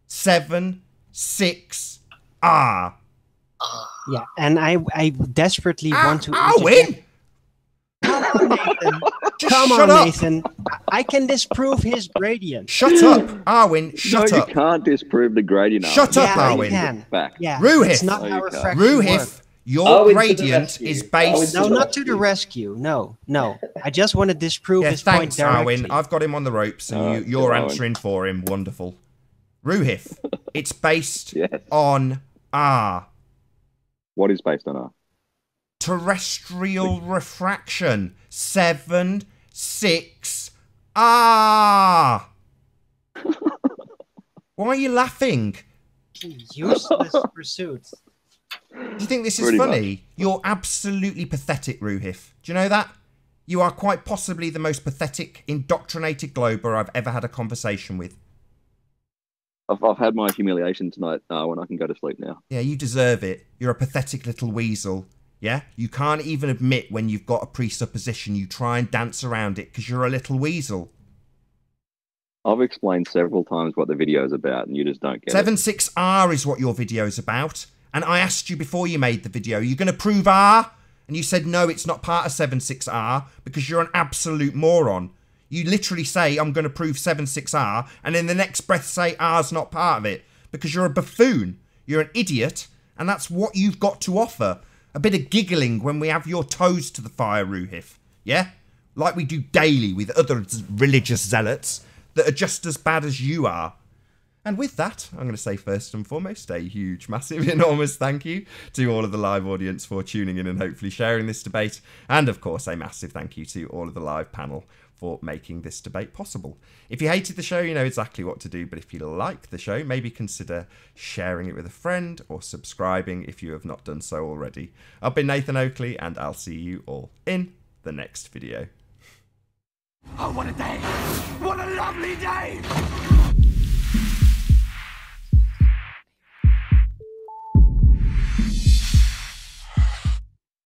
Speaker 2: 7.6R.
Speaker 4: Yeah, and I desperately want to...
Speaker 2: Arwin!
Speaker 4: Come on, Nathan. Come on, Nathan. I can disprove his gradient.
Speaker 2: Shut up, Arwin. Shut up.
Speaker 10: You can't disprove the gradient.
Speaker 2: Shut up, Arwin.
Speaker 4: Yeah,
Speaker 2: Ruhif.
Speaker 4: It's not how refraction
Speaker 2: Ruhif,
Speaker 4: works.
Speaker 2: your gradient is based...
Speaker 4: No, not to the rescue. No. I just want to disprove his
Speaker 2: thanks,
Speaker 4: point directly.
Speaker 2: Arwin. I've got him on the ropes, and you're answering for him. Wonderful. Ruhif, it's based on R.
Speaker 10: What is based on R?
Speaker 2: Terrestrial refraction. 7.6R. Why are you laughing?
Speaker 4: Useless pursuit.
Speaker 2: Do you think this is funny? You're absolutely pathetic, Ruhif. Do you know that? You are quite possibly the most pathetic, indoctrinated glober I've ever had a conversation with.
Speaker 10: I've had my humiliation tonight, when I can go to sleep now.
Speaker 2: Yeah, you deserve it. You're a pathetic little weasel. Yeah? You can't even admit when you've got a presupposition. You try and dance around it because you're a little weasel.
Speaker 10: I've explained several times what the video is about, and you just don't get it.
Speaker 2: 7.6R is what your video is about. And I asked you before you made the video, are you going to prove R? And you said, no, it's not part of 7.6R because you're an absolute moron. You literally say, I'm going to prove 7.6R, and in the next breath say R's not part of it because you're a buffoon. You're an idiot, and that's what you've got to offer. A bit of giggling when we have your toes to the fire, Ruhif. Yeah? Like we do daily with other religious zealots that are just as bad as you are. And with that, I'm going to say first and foremost, a huge, massive, enormous thank you to all of the live audience for tuning in and hopefully sharing this debate. And of course, a massive thank you to all of the live panel for making this debate possible. If you hated the show, you know exactly what to do. But if you like the show, maybe consider sharing it with a friend or subscribing if you have not done so already. I've been Nathan Oakley, and I'll see you all in the next video.
Speaker 1: Oh, what a day! What a lovely day!